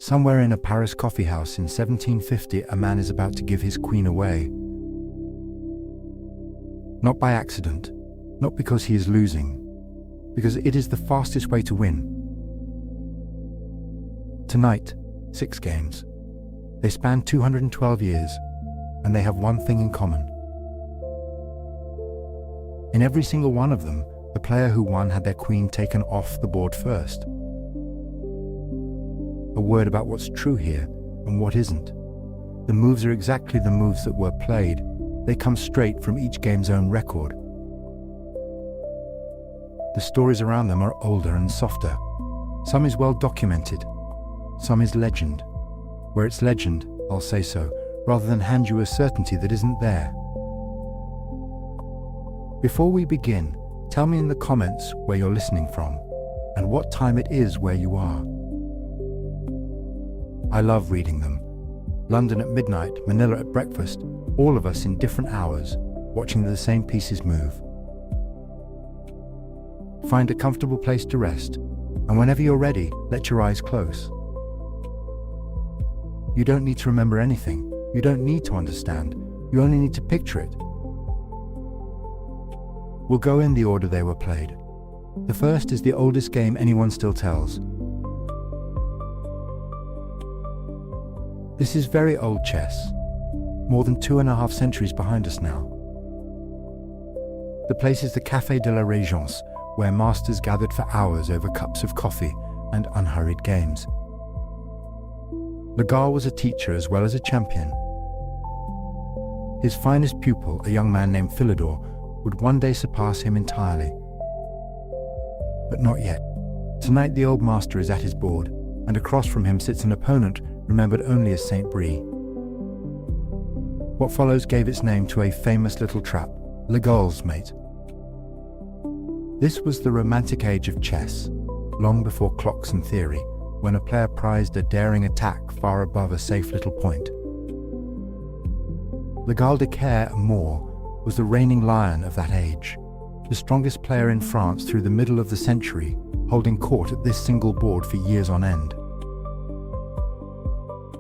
Somewhere in a Paris coffeehouse in 1750, a man is about to give his queen away. Not by accident, not because he is losing, because it is the fastest way to win. Tonight, 6 games. They span 212 years, and they have one thing in common. In every single one of them, the player who won had their queen taken off the board first. A word about what's true here and what isn't. The moves are exactly the moves that were played. They come straight from each game's own record. The stories around them are older and softer. Some is well documented, some is legend. Where it's legend, I'll say so, rather than hand you a certainty that isn't there. Before we begin, tell me in the comments where you're listening from and what time it is where you are. I love reading them. London at midnight, Manila at breakfast, all of us in different hours, watching the same pieces move. Find a comfortable place to rest, and whenever you're ready, let your eyes close. You don't need to remember anything. You don't need to understand. You only need to picture it. We'll go in the order they were played. The first is the oldest game anyone still tells. This is very old chess, more than 2.5 centuries behind us now. The place is the Café de la Régence, where masters gathered for hours over cups of coffee and unhurried games. Legal was a teacher as well as a champion. His finest pupil, a young man named Philidor, would one day surpass him entirely. But not yet. Tonight the old master is at his board, and across from him sits an opponent remembered only as Saint Brie. What follows gave its name to a famous little trap, Legal's mate. This was the romantic age of chess, long before clocks and theory, when a player prized a daring attack far above a safe little point. Legal de Caire Moore was the reigning lion of that age, the strongest player in France through the middle of the century, holding court at this single board for years on end.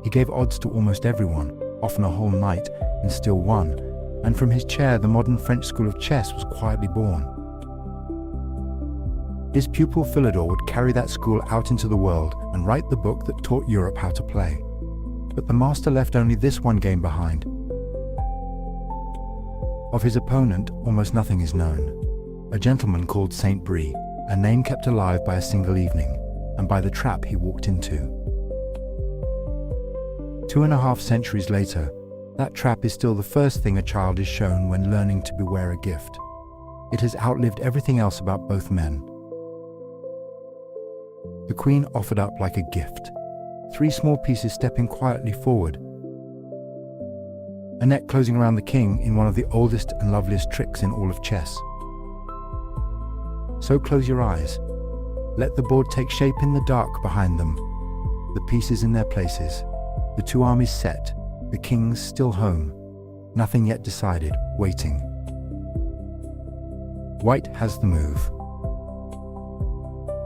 He gave odds to almost everyone, often a whole night, and still won, and from his chair the modern French school of chess was quietly born. His pupil Philidor would carry that school out into the world and write the book that taught Europe how to play. But the master left only this one game behind. Of his opponent, almost nothing is known. A gentleman called Saint Brie, a name kept alive by a single evening, and by the trap he walked into. 2.5 centuries later, that trap is still the first thing a child is shown when learning to beware a gift. It has outlived everything else about both men. The queen offered up like a gift, 3 small pieces stepping quietly forward, a net closing around the king in one of the oldest and loveliest tricks in all of chess. So close your eyes, let the board take shape in the dark behind them, the pieces in their places, the 2 armies set, the kings still home, nothing yet decided, waiting. White has the move.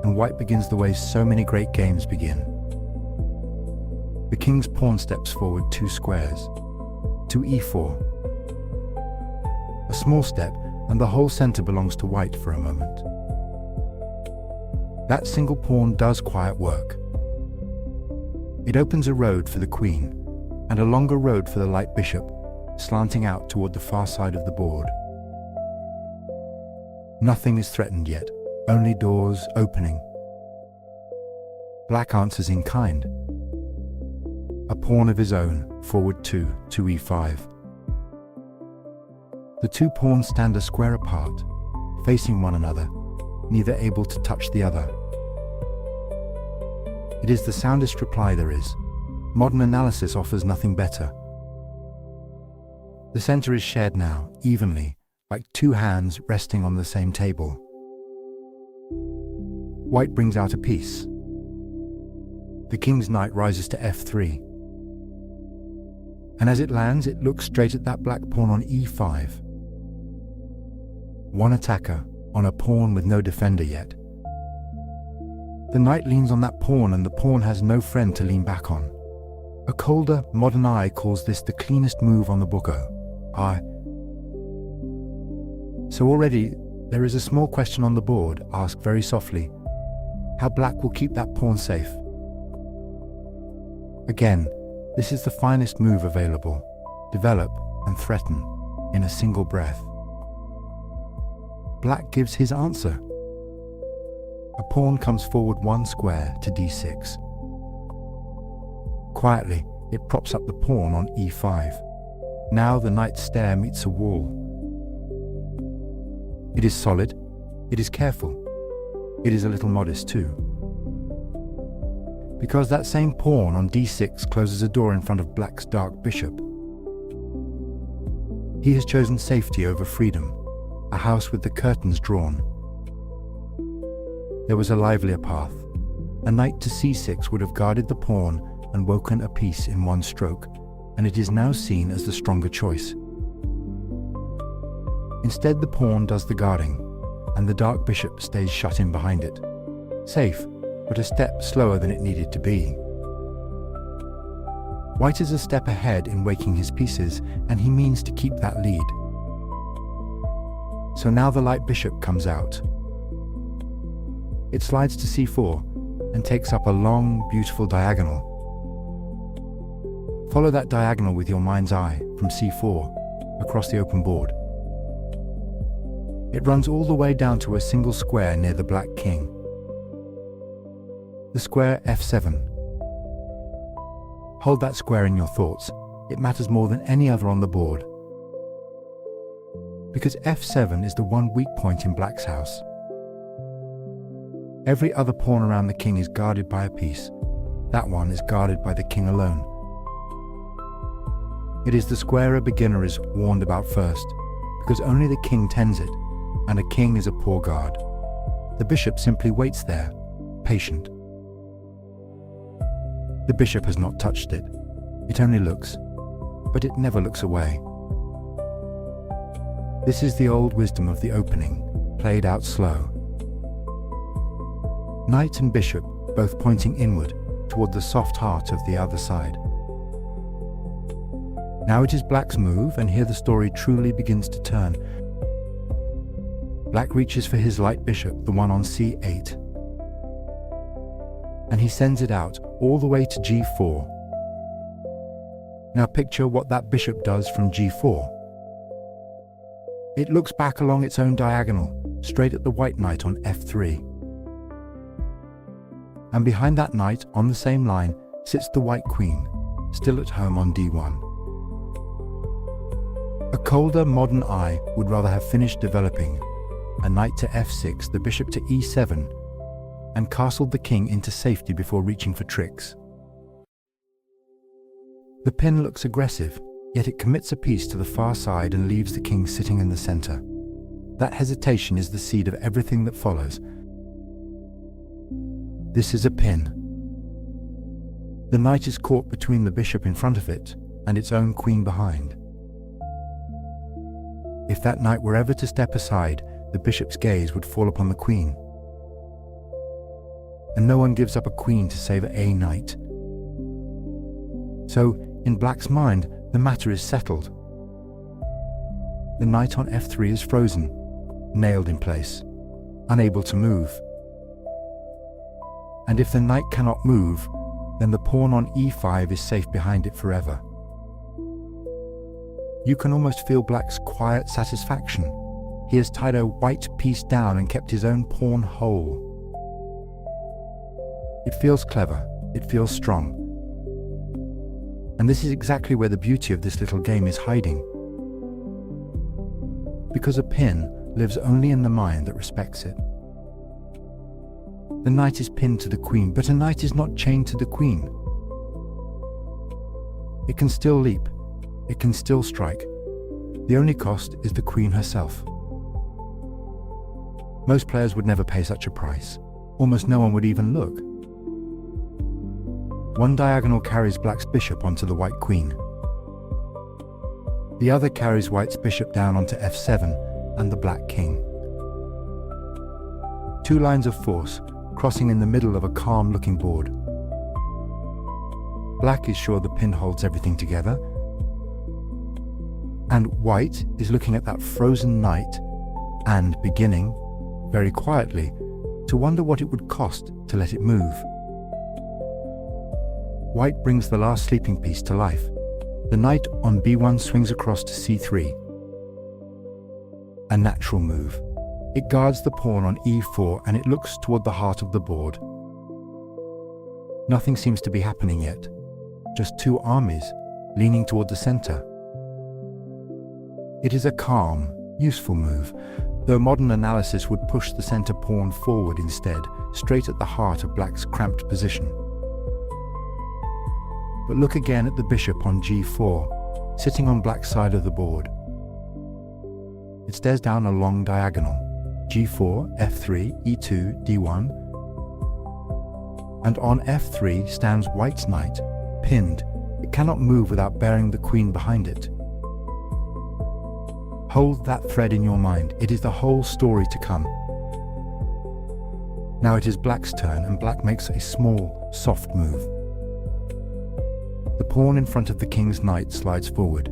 And white begins the way so many great games begin. The king's pawn steps forward 2 squares, to e4. A small step, and the whole center belongs to white for a moment. That single pawn does quiet work. It opens a road for the queen, and a longer road for the light bishop, slanting out toward the far side of the board. Nothing is threatened yet. Only doors opening. Black answers in kind. A pawn of his own, forward 2, to e5. The 2 pawns stand a square apart, facing one another, neither able to touch the other. It is the soundest reply there is. Modern analysis offers nothing better. The center is shared now, evenly, like 2 hands resting on the same table. White brings out a piece. The king's knight rises to f3. And as it lands, it looks straight at that black pawn on e5. One attacker on a pawn with no defender yet. The knight leans on that pawn and the pawn has no friend to lean back on. A colder, modern eye calls this the cleanest move on the bucco. So already there is a small question on the board, asked very softly, how black will keep that pawn safe? Again, this is the finest move available. Develop and threaten in a single breath. Black gives his answer. A pawn comes forward 1 square to d6. Quietly, it props up the pawn on e5. Now the knight's stare meets a wall. It is solid, it is careful, it is a little modest too. Because that same pawn on d6 closes a door in front of black's dark bishop. He has chosen safety over freedom, a house with the curtains drawn. There was a livelier path. A knight to c6 would have guarded the pawn and woken a piece in 1 stroke, and it is now seen as the stronger choice. Instead, the pawn does the guarding, and the dark bishop stays shut in behind it. Safe, but a step slower than it needed to be. White is a step ahead in waking his pieces, and he means to keep that lead. So now the light bishop comes out. It slides to c4 and takes up a long, beautiful diagonal. Follow that diagonal with your mind's eye from c4 across the open board. It runs all the way down to a single square near the black king. The square f7. Hold that square in your thoughts. It matters more than any other on the board. Because f7 is the one weak point in black's house. Every other pawn around the king is guarded by a piece. That one is guarded by the king alone. It is the square a beginner is warned about first, because only the king tends it, and a king is a poor guard. The bishop simply waits there, patient. The bishop has not touched it. It only looks, but it never looks away. This is the old wisdom of the opening, played out slow. Knight and bishop both pointing inward toward the soft heart of the other side. Now it is black's move, and here the story truly begins to turn. Black reaches for his light bishop, the one on c8. And he sends it out all the way to g4. Now picture what that bishop does from g4. It looks back along its own diagonal, straight at the white knight on f3. And behind that knight, on the same line, sits the white queen, still at home on d1. A colder, modern eye would rather have finished developing, a knight to f6, the bishop to e7, and castled the king into safety before reaching for tricks. The pin looks aggressive, yet it commits a piece to the far side and leaves the king sitting in the center. That hesitation is the seed of everything that follows. This is a pin. The knight is caught between the bishop in front of it and its own queen behind. If that knight were ever to step aside, the bishop's gaze would fall upon the queen. And no one gives up a queen to save a knight. So, in black's mind, the matter is settled. The knight on f3 is frozen, nailed in place, unable to move. And if the knight cannot move, then the pawn on e5 is safe behind it forever. You can almost feel black's quiet satisfaction. He has tied a white piece down and kept his own pawn whole. It feels clever, it feels strong. And this is exactly where the beauty of this little game is hiding. Because a pin lives only in the mind that respects it. The knight is pinned to the queen, but a knight is not chained to the queen. It can still leap, it can still strike. The only cost is the queen herself. Most players would never pay such a price. Almost no one would even look. One diagonal carries black's bishop onto the white queen. The other carries white's bishop down onto f7 and the black king. Two lines of force crossing in the middle of a calm-looking board. Black is sure the pin holds everything together, and white is looking at that frozen knight and beginning, very quietly, to wonder what it would cost to let it move. White brings the last sleeping piece to life. The knight on b1 swings across to c3. A natural move. It guards the pawn on e4 and it looks toward the heart of the board. Nothing seems to be happening yet. Just two armies leaning toward the center. It is a calm, useful move, though modern analysis would push the center pawn forward instead, straight at the heart of Black's cramped position. But look again at the bishop on g4, sitting on Black's side of the board. It stares down a long diagonal, g4, f3, e2, d1, and on f3 stands White's knight, pinned. It cannot move without bearing the queen behind it. Hold that thread in your mind. It is the whole story to come. Now it is Black's turn, and Black makes a small, soft move. The pawn in front of the king's knight slides forward,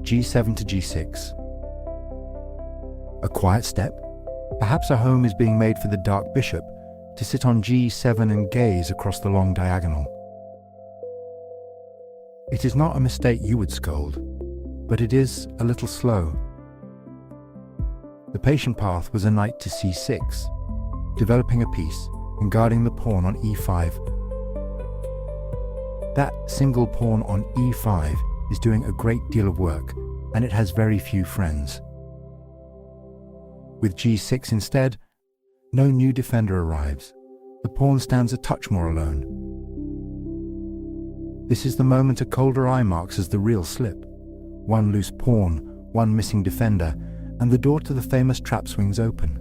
g7 to g6. A quiet step. Perhaps a home is being made for the dark bishop to sit on g7 and gaze across the long diagonal. It is not a mistake you would scold, but it is a little slow. The patient path was a knight to c6, developing a piece and guarding the pawn on e5. That single pawn on e5 is doing a great deal of work, and it has very few friends. With g6 instead, no new defender arrives. The pawn stands a touch more alone. This is the moment a colder eye marks as the real slip. One loose pawn, one missing defender, and the door to the famous trap swings open.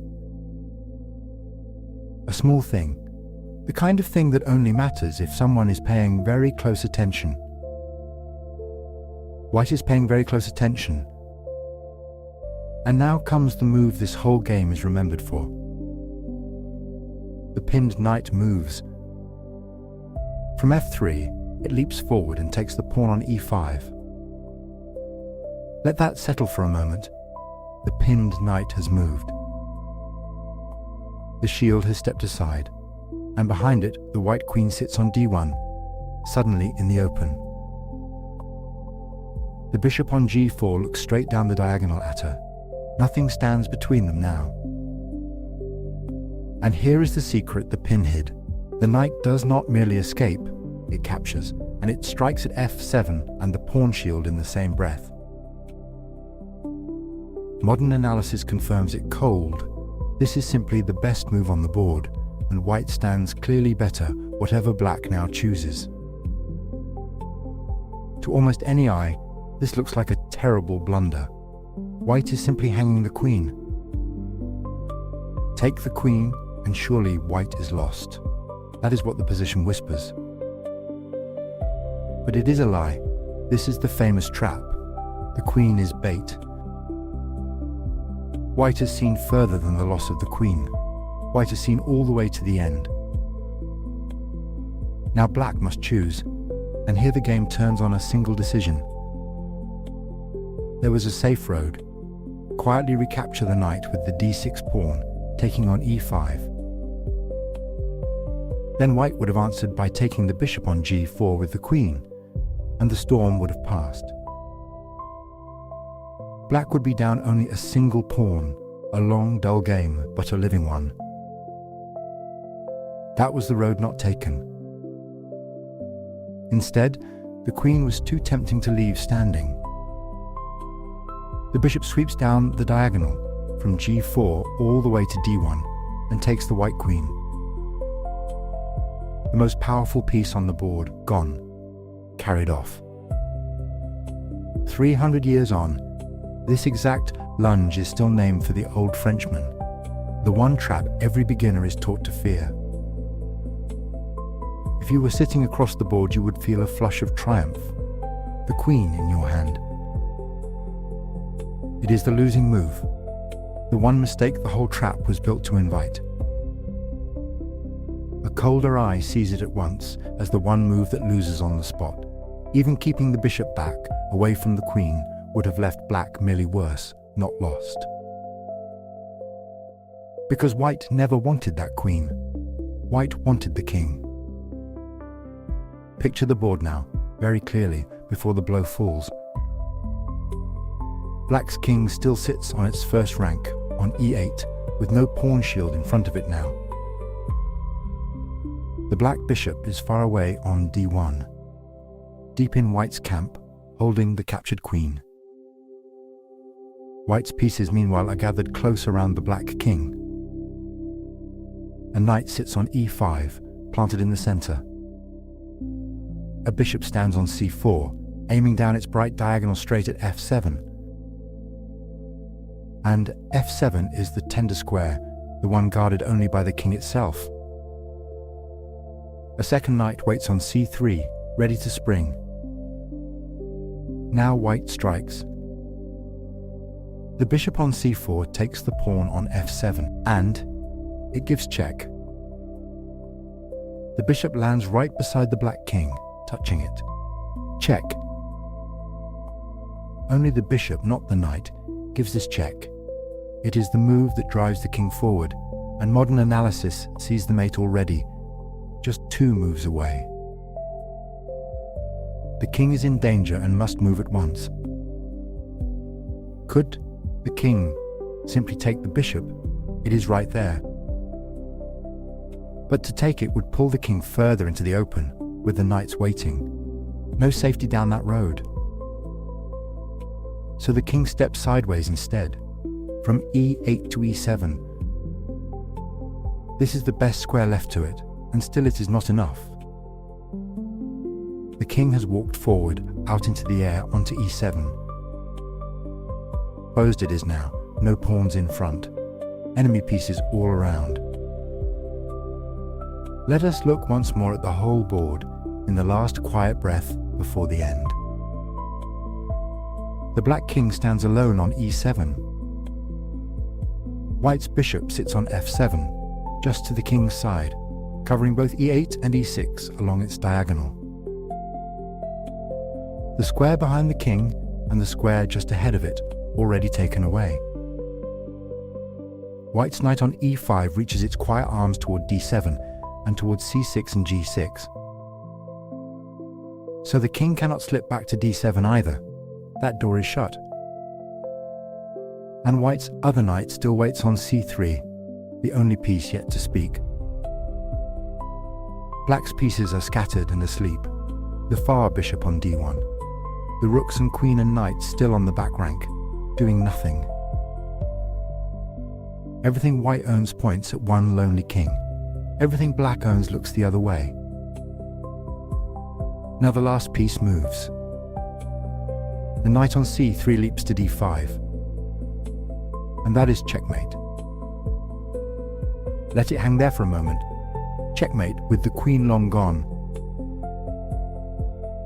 A small thing, the kind of thing that only matters if someone is paying very close attention. White is paying very close attention. And now comes the move this whole game is remembered for. The pinned knight moves. From f3, it leaps forward and takes the pawn on e5. Let that settle for a moment. The pinned knight has moved. The shield has stepped aside, and behind it the white queen sits on d1, suddenly in the open. The bishop on g4 looks straight down the diagonal at her. Nothing stands between them now. And here is the secret the pin hid. The knight does not merely escape, it captures, and it strikes at f7 and the pawn shield in the same breath. Modern analysis confirms it cold. This is simply the best move on the board, and White stands clearly better whatever Black now chooses. To almost any eye, this looks like a terrible blunder. White is simply hanging the queen. Take the queen, and surely White is lost. That is what the position whispers. But it is a lie. This is the famous trap. The queen is bait. White has seen further than the loss of the queen. White has seen all the way to the end. Now Black must choose, and here the game turns on a single decision. There was a safe road. Quietly recapture the knight with the d6 pawn, taking on e5. Then White would have answered by taking the bishop on g4 with the queen, and the storm would have passed. Black would be down only a single pawn, a long, dull game, but a living one. That was the road not taken. Instead, the queen was too tempting to leave standing. The bishop sweeps down the diagonal from g4 all the way to d1 and takes the white queen. The most powerful piece on the board gone, carried off. 300 years on, this exact lunge is still named for the old Frenchman, the one trap every beginner is taught to fear. If you were sitting across the board, you would feel a flush of triumph, the queen in your hand. It is the losing move, the one mistake the whole trap was built to invite. A colder eye sees it at once as the one move that loses on the spot. Even keeping the bishop back, away from the queen, would have left black merely worse, not lost. Because white never wanted that queen. White wanted the king. Picture the board now, very clearly, before the blow falls. Black's king still sits on its first rank, on e8, with no pawn shield in front of it now. The black bishop is far away on d1, deep in white's camp, holding the captured queen. White's pieces meanwhile are gathered close around the black king. A knight sits on e5, planted in the center. A bishop stands on c4, aiming down its bright diagonal straight at f7. And f7 is the tender square, the one guarded only by the king itself. A second knight waits on c3, ready to spring. Now white strikes. The bishop on c4 takes the pawn on f7, and it gives check. The bishop lands right beside the black king, touching it. Check. Only the bishop, not the knight, gives this check. It is the move that drives the king forward, and modern analysis sees the mate already, just 2 moves away. The king is in danger and must move at once. Could the king simply take the bishop? It is right there. But to take it would pull the king further into the open, with the knights waiting. No safety down that road. So the king steps sideways instead, from e8 to e7. This is the best square left to it, and still it is not enough. The king has walked forward, out into the air, onto e7. Closed it is now, no pawns in front. Enemy pieces all around. Let us look once more at the whole board, in the last quiet breath before the end. The black king stands alone on e7. White's bishop sits on f7, just to the king's side, covering both e8 and e6 along its diagonal. The square behind the king and the square just ahead of it, already taken away. White's knight on e5 reaches its quiet arms toward d7 and towards c6 and g6. So the king cannot slip back to d7 either. That door is shut. And white's other knight still waits on c3, the only piece yet to speak. Black's pieces are scattered and asleep. The far bishop on d1. The rooks and queen and knights still on the back rank, doing nothing. Everything white owns points at one lonely king. Everything black owns looks the other way. Now the last piece moves. The knight on c3 leaps to d5. And that is checkmate. Let it hang there for a moment. Checkmate with the queen long gone.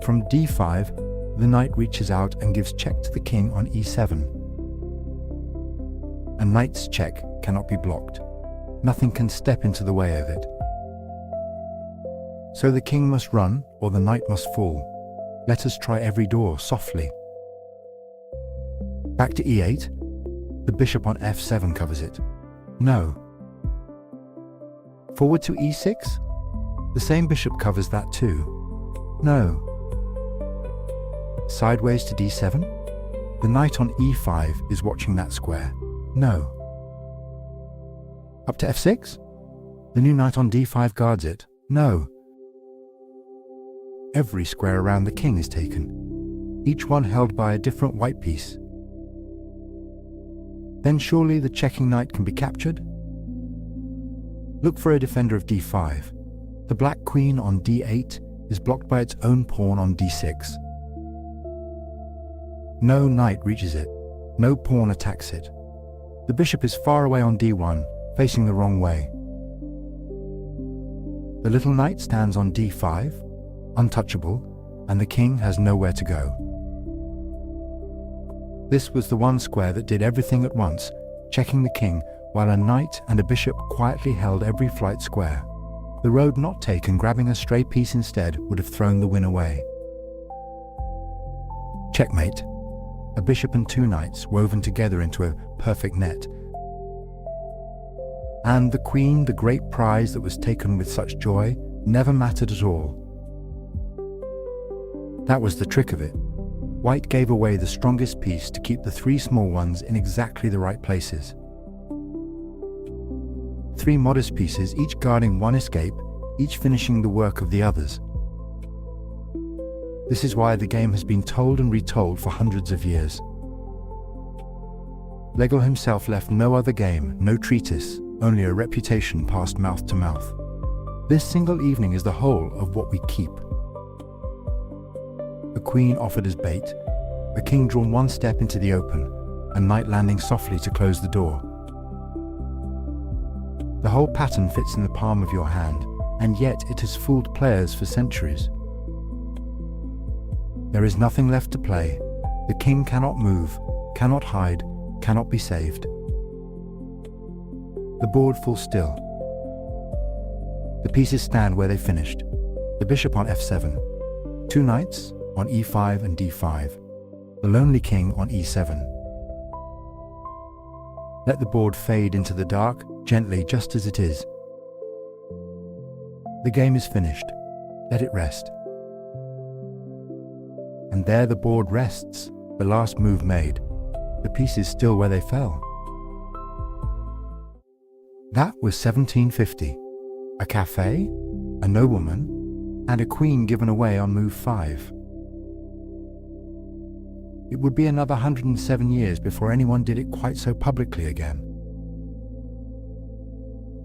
From d5, the knight reaches out and gives check to the king on e7. A knight's check cannot be blocked. Nothing can step into the way of it. So the king must run, or the knight must fall. Let us try every door softly. Back to e8. The bishop on f7 covers it. No. Forward to e6? The same bishop covers that too. No. Sideways to d7? The knight on e5 is watching that square. No. Up to f6? The new knight on d5 guards it. No. Every square around the king is taken, each one held by a different white piece. Then surely the checking knight can be captured? Look for a defender of d5. The black queen on d8 is blocked by its own pawn on d6. No knight reaches it. No pawn attacks it. The bishop is far away on d1, facing the wrong way. The little knight stands on d5, untouchable, and the king has nowhere to go. This was the one square that did everything at once, checking the king, while a knight and a bishop quietly held every flight square. The road not taken, grabbing a stray piece instead, would have thrown the win away. Checkmate. A bishop and two knights woven together into a perfect net. And the queen, the great prize that was taken with such joy, never mattered at all. That was the trick of it. White gave away the strongest piece to keep the three small ones in exactly the right places. Three modest pieces, each guarding one escape, each finishing the work of the others. This is why the game has been told and retold for hundreds of years. Legel himself left no other game, no treatise, only a reputation passed mouth to mouth. This single evening is the whole of what we keep. A queen offered as bait, a king drawn one step into the open, a knight landing softly to close the door. The whole pattern fits in the palm of your hand, and yet it has fooled players for centuries. There is nothing left to play. The king cannot move, cannot hide, cannot be saved. The board falls still. The pieces stand where they finished. The bishop on f7, two knights on e5 and d5, the lonely king on e7. Let the board fade into the dark, gently, just as it is. The game is finished. Let it rest. And there the board rests, the last move made, the pieces still where they fell. That was 1750. A cafe, a nobleman, and a queen given away on move 5. It would be another 107 years before anyone did it quite so publicly again.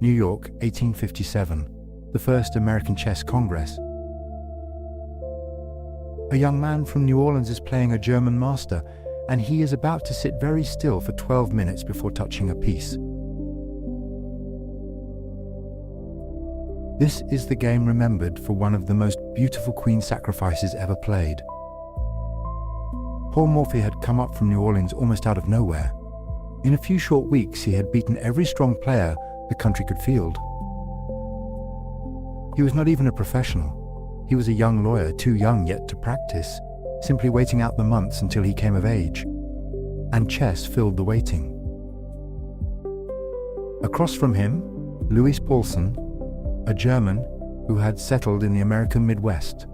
New York, 1857, the first American Chess Congress. A young man from New Orleans is playing a German master, and he is about to sit very still for 12 minutes before touching a piece. This is the game remembered for one of the most beautiful queen sacrifices ever played. Poor Morphy had come up from New Orleans almost out of nowhere. In a few short weeks, he had beaten every strong player the country could field. He was not even a professional. He was a young lawyer, too young yet to practice, simply waiting out the months until he came of age. And chess filled the waiting. Across from him, Louis Paulsen, a German who had settled in the American Midwest,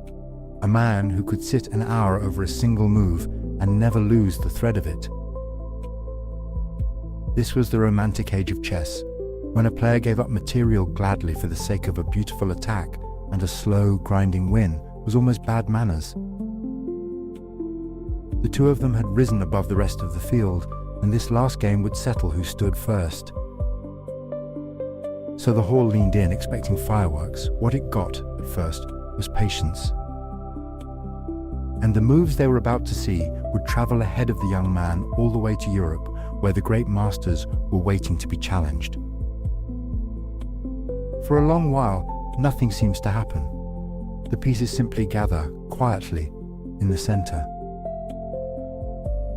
a man who could sit an hour over a single move and never lose the thread of it. This was the romantic age of chess, when a player gave up material gladly for the sake of a beautiful attack, and a slow, grinding win was almost bad manners. The two of them had risen above the rest of the field, and this last game would settle who stood first. So the hall leaned in, expecting fireworks. What it got, at first, was patience. And the moves they were about to see would travel ahead of the young man all the way to Europe, where the great masters were waiting to be challenged. For a long while, nothing seems to happen. The pieces simply gather, quietly, in the center.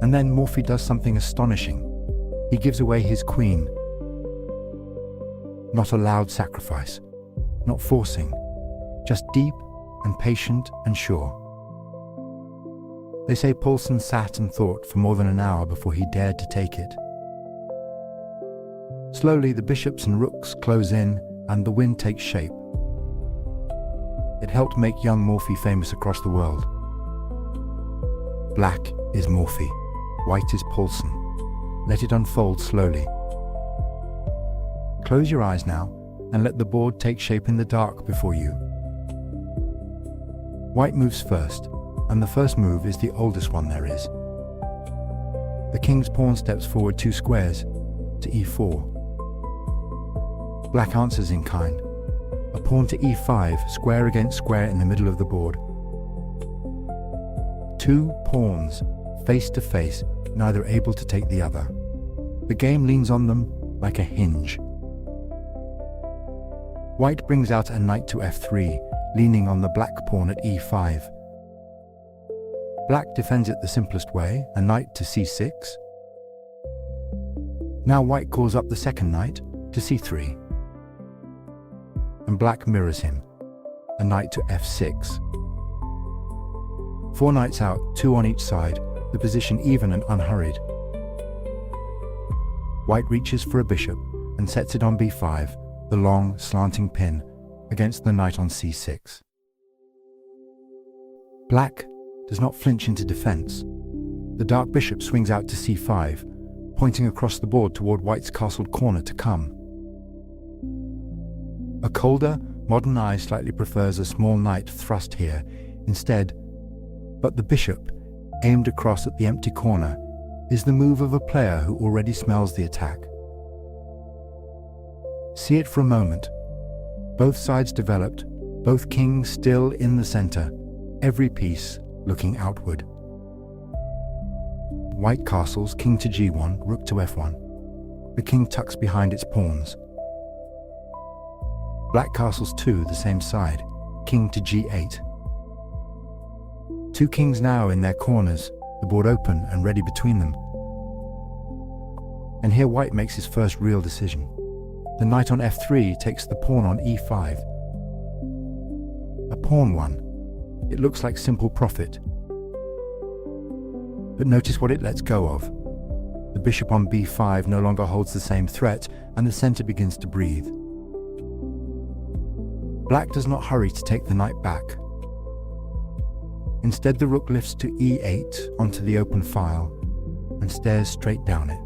And then Morphy does something astonishing. He gives away his queen. Not a loud sacrifice, not forcing, just deep and patient and sure. They say Paulsen sat and thought for more than an hour before he dared to take it. Slowly the bishops and rooks close in and the wind takes shape. It helped make young Morphy famous across the world. Black is Morphy, white is Paulsen. Let it unfold slowly. Close your eyes now and let the board take shape in the dark before you. White moves first, and the first move is the oldest one there is. The king's pawn steps forward 2 squares to e4. Black answers in kind. A pawn to e5, square against square in the middle of the board. 2 pawns, face to face, neither able to take the other. The game leans on them like a hinge. White brings out a knight to f3, leaning on the black pawn at e5. Black defends it the simplest way, a knight to c6. Now white calls up the second knight to c3. and black mirrors him, a knight to f6. 4 knights out, 2 on each side, the position even and unhurried. White reaches for a bishop and sets it on b5, the long, slanting pin, against the knight on c6. Black does not flinch into defense. The dark bishop swings out to c5, pointing across the board toward White's castled corner to come. A colder, modern eye slightly prefers a small knight thrust here instead, but the bishop, aimed across at the empty corner, is the move of a player who already smells the attack. See it for a moment. Both sides developed, both kings still in the center, every piece looking outward. White castles, king to g1, rook to f1. The king tucks behind its pawns. Black castles too, the same side, king to g8. 2 kings now in their corners, the board open and ready between them. And here White makes his first real decision. The knight on f3 takes the pawn on e5. A pawn one. It looks like simple profit. But notice what it lets go of. The bishop on b5 no longer holds the same threat, and the center begins to breathe. Black does not hurry to take the knight back. Instead, the rook lifts to e8 onto the open file and stares straight down it.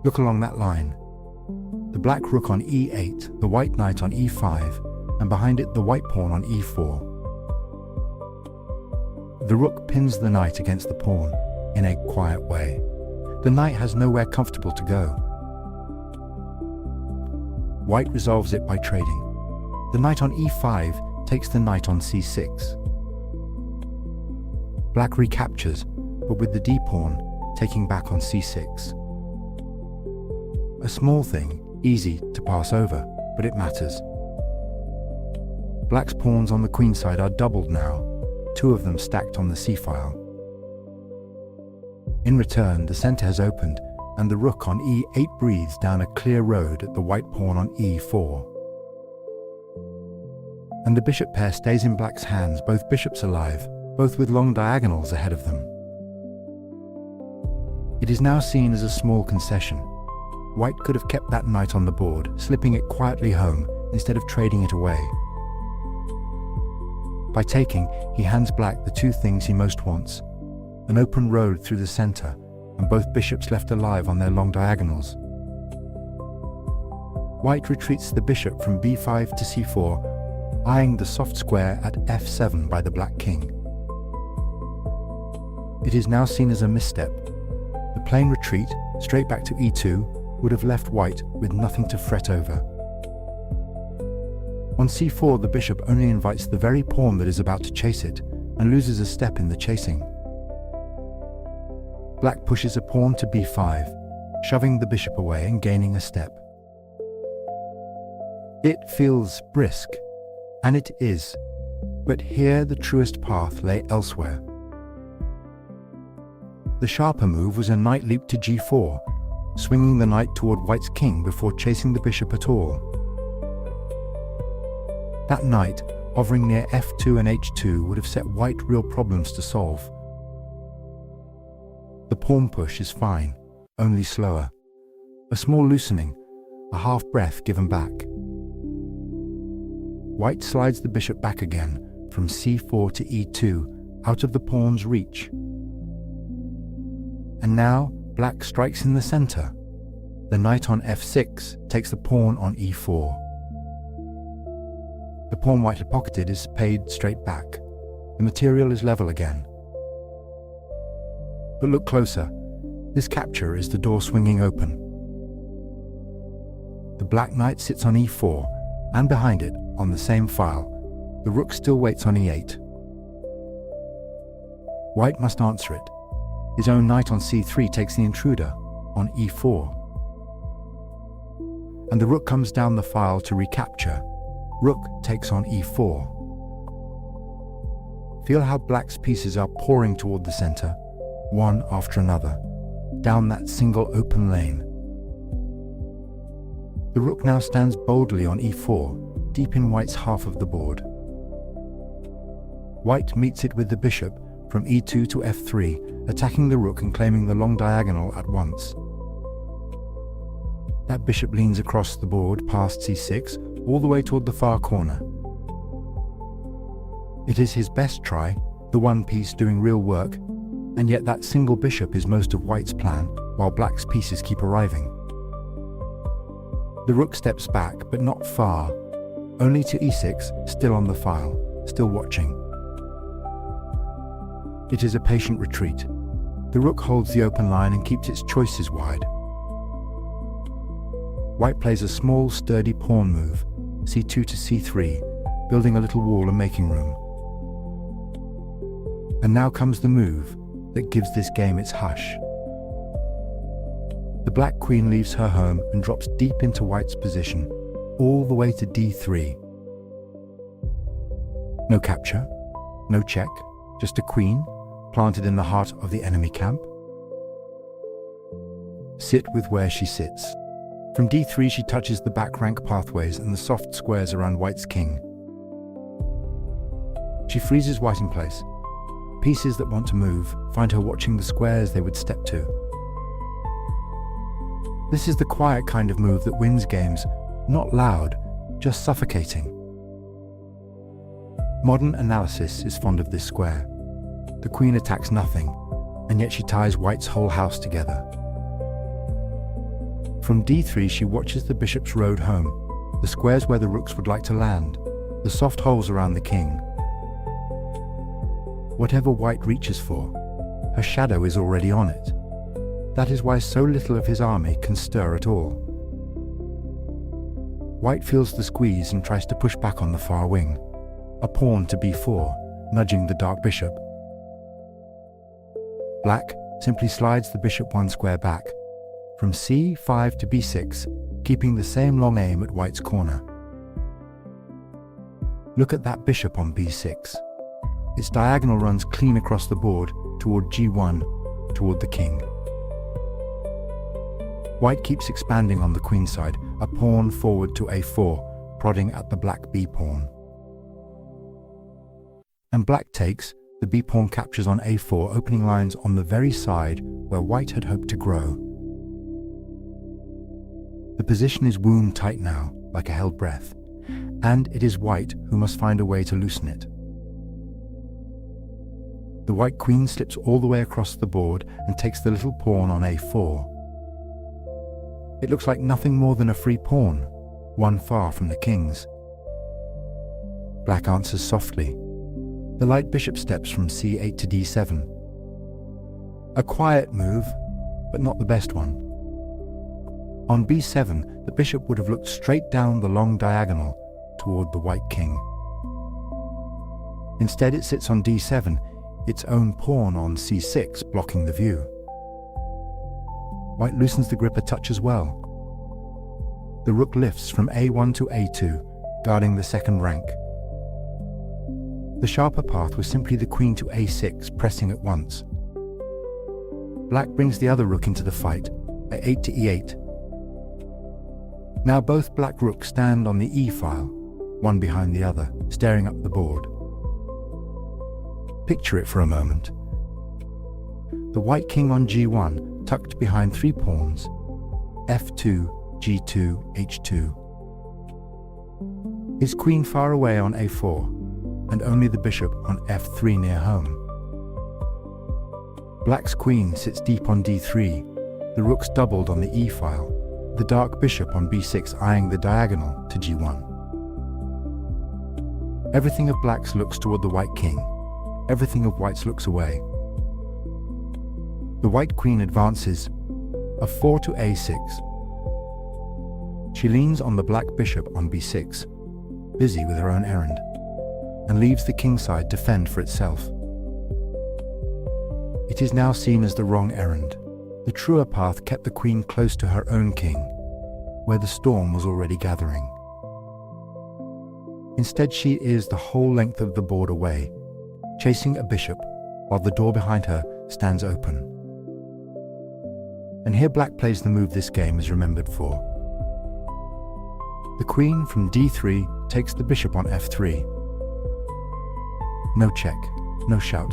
Look along that line. The black rook on e8, the white knight on e5, and behind it the white pawn on e4. The rook pins the knight against the pawn in a quiet way. The knight has nowhere comfortable to go. White resolves it by trading. The knight on e5 takes the knight on c6. Black recaptures, but with the d-pawn taking back on c6. A small thing, easy to pass over, but it matters. Black's pawns on the queen side are doubled now, 2 of them stacked on the c-file. In return, the center has opened, and the rook on e8 breathes down a clear road at the white pawn on e4. And the bishop pair stays in Black's hands, both bishops alive, both with long diagonals ahead of them. It is now seen as a small concession. White could have kept that knight on the board, slipping it quietly home instead of trading it away. By taking, he hands Black the 2 things he most wants: an open road through the center, and both bishops left alive on their long diagonals. White retreats the bishop from b5 to c4, eyeing the soft square at f7 by the black king. It is now seen as a misstep. The plain retreat, straight back to e2, would have left White with nothing to fret over. On c4, the bishop only invites the very pawn that is about to chase it, and loses a step in the chasing. Black pushes a pawn to b5, shoving the bishop away and gaining a step. It feels brisk, and it is, but here the truest path lay elsewhere. The sharper move was a knight leap to g4, swinging the knight toward White's king before chasing the bishop at all. That knight, hovering near f2 and h2, would have set White real problems to solve. The pawn push is fine, only slower. A small loosening, a half breath given back. White slides the bishop back again, from c4 to e2, out of the pawn's reach. And now, Black strikes in the center. The knight on f6 takes the pawn on e4. The pawn White had pocketed is paid straight back. The material is level again. But look closer. This capture is the door swinging open. The black knight sits on e4, and behind it, on the same file, the rook still waits on e8. White must answer it. His own knight on c3 takes the intruder, on e4. And the rook comes down the file to recapture. Rook takes on e4. Feel how Black's pieces are pouring toward the center, one after another, down that single open lane. The rook now stands boldly on e4, deep in white's half of the board. White meets it with the bishop from e2 to f3, attacking the rook and claiming the long diagonal at once. That bishop leans across the board past c6, all the way toward the far corner. It is his best try, the one piece doing real work, and yet that single bishop is most of white's plan, while black's pieces keep arriving. The rook steps back, but not far, only to e6, still on the file, still watching. It is a patient retreat. The rook holds the open line and keeps its choices wide. White plays a small, sturdy pawn move, c2 to c3, building a little wall and making room. And now comes the move that gives this game its hush. The black queen leaves her home and drops deep into white's position, all the way to d3. No capture, no check, just a queen planted in the heart of the enemy camp. Sit with where she sits. From d3 she touches the back rank pathways and the soft squares around white's king. She freezes white in place. Pieces that want to move find her watching the squares they would step to. This is the quiet kind of move that wins games, not loud, just suffocating. Modern analysis is fond of this square. The queen attacks nothing, and yet she ties white's whole house together. From d3 she watches the bishop's road home, the squares where the rooks would like to land, the soft holes around the king. Whatever white reaches for, her shadow is already on it. That is why so little of his army can stir at all. White feels the squeeze and tries to push back on the far wing, a pawn to b4, nudging the dark bishop. Black simply slides the bishop one square back, from c5 to b6, keeping the same long aim at white's corner. Look at that bishop on b6. Its diagonal runs clean across the board toward g1, toward the king. White keeps expanding on the queen side, a pawn forward to a4, prodding at the black b-pawn. And black takes, the b-pawn captures on a4, opening lines on the very side where white had hoped to grow. The position is wound tight now, like a held breath, and it is white who must find a way to loosen it. The white queen slips all the way across the board and takes the little pawn on a4. It looks like nothing more than a free pawn, one far from the king's. Black answers softly. The light bishop steps from c8 to d7. A quiet move, but not the best one. On b7, the bishop would have looked straight down the long diagonal toward the white king. Instead it sits on d7, its own pawn on c6 blocking the view. White loosens the grip a touch as well. The rook lifts from a1 to a2, guarding the second rank. The sharper path was simply the queen to a6, pressing at once. Black brings the other rook into the fight, a8 to e8. Now both black rooks stand on the e-file, one behind the other, staring up the board. Picture it for a moment. The white king on g1, tucked behind three pawns, f2, g2, h2. His queen far away on a4, and only the bishop on f3 near home. Black's queen sits deep on d3, the rooks doubled on the e-file, the dark bishop on b6 eyeing the diagonal to g1. Everything of black's looks toward the white king, everything of white's looks away. The white queen advances, a 4 to a6. She leans on the black bishop on b6, busy with her own errand, and leaves the king side to fend for itself. It is now seen as the wrong errand. The truer path kept the queen close to her own king, where the storm was already gathering. Instead she is the whole length of the board away, chasing a bishop while the door behind her stands open. And here black plays the move this game is remembered for. The queen from d3 takes the bishop on f3. No check, no shout.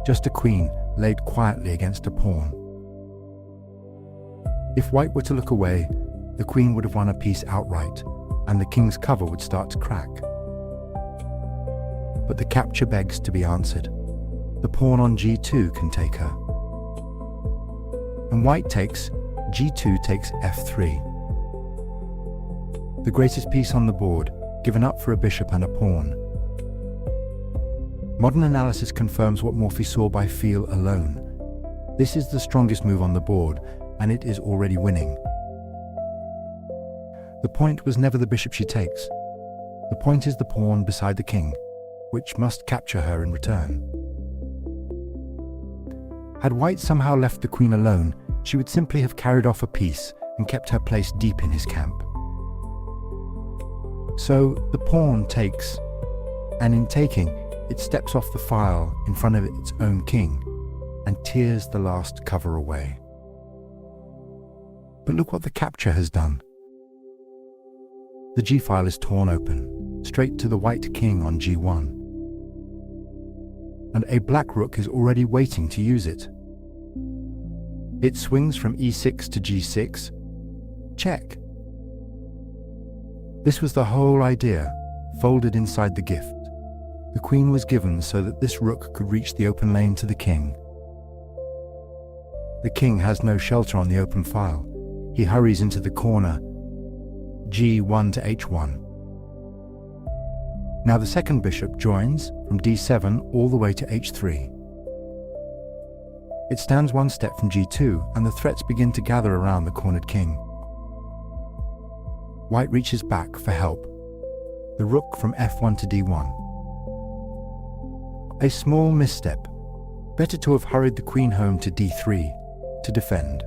Just a queen laid quietly against a pawn. If white were to look away, the queen would have won a piece outright, and the king's cover would start to crack. But the capture begs to be answered. The pawn on g2 can take her. And white takes, g2 takes f3. The greatest piece on the board, given up for a bishop and a pawn. Modern analysis confirms what Morphy saw by feel alone. This is the strongest move on the board, and it is already winning. The point was never the bishop she takes. The point is the pawn beside the king, which must capture her in return. Had white somehow left the queen alone, she would simply have carried off a piece and kept her place deep in his camp. So the pawn takes, and in taking, it steps off the file in front of its own king and tears the last cover away. But look what the capture has done. The g-file is torn open, straight to the white king on g1. And a black rook is already waiting to use it. It swings from e6 to g6. Check. This was the whole idea, folded inside the gift. The queen was given so that this rook could reach the open lane to the king. The king has no shelter on the open file. He hurries into the corner, g1 to h1. Now the second bishop joins from d7 all the way to h3. It stands one step from g2, and the threats begin to gather around the cornered king. White reaches back for help. The rook from f1 to d1. A small misstep. Better to have hurried the queen home to d3 to defend.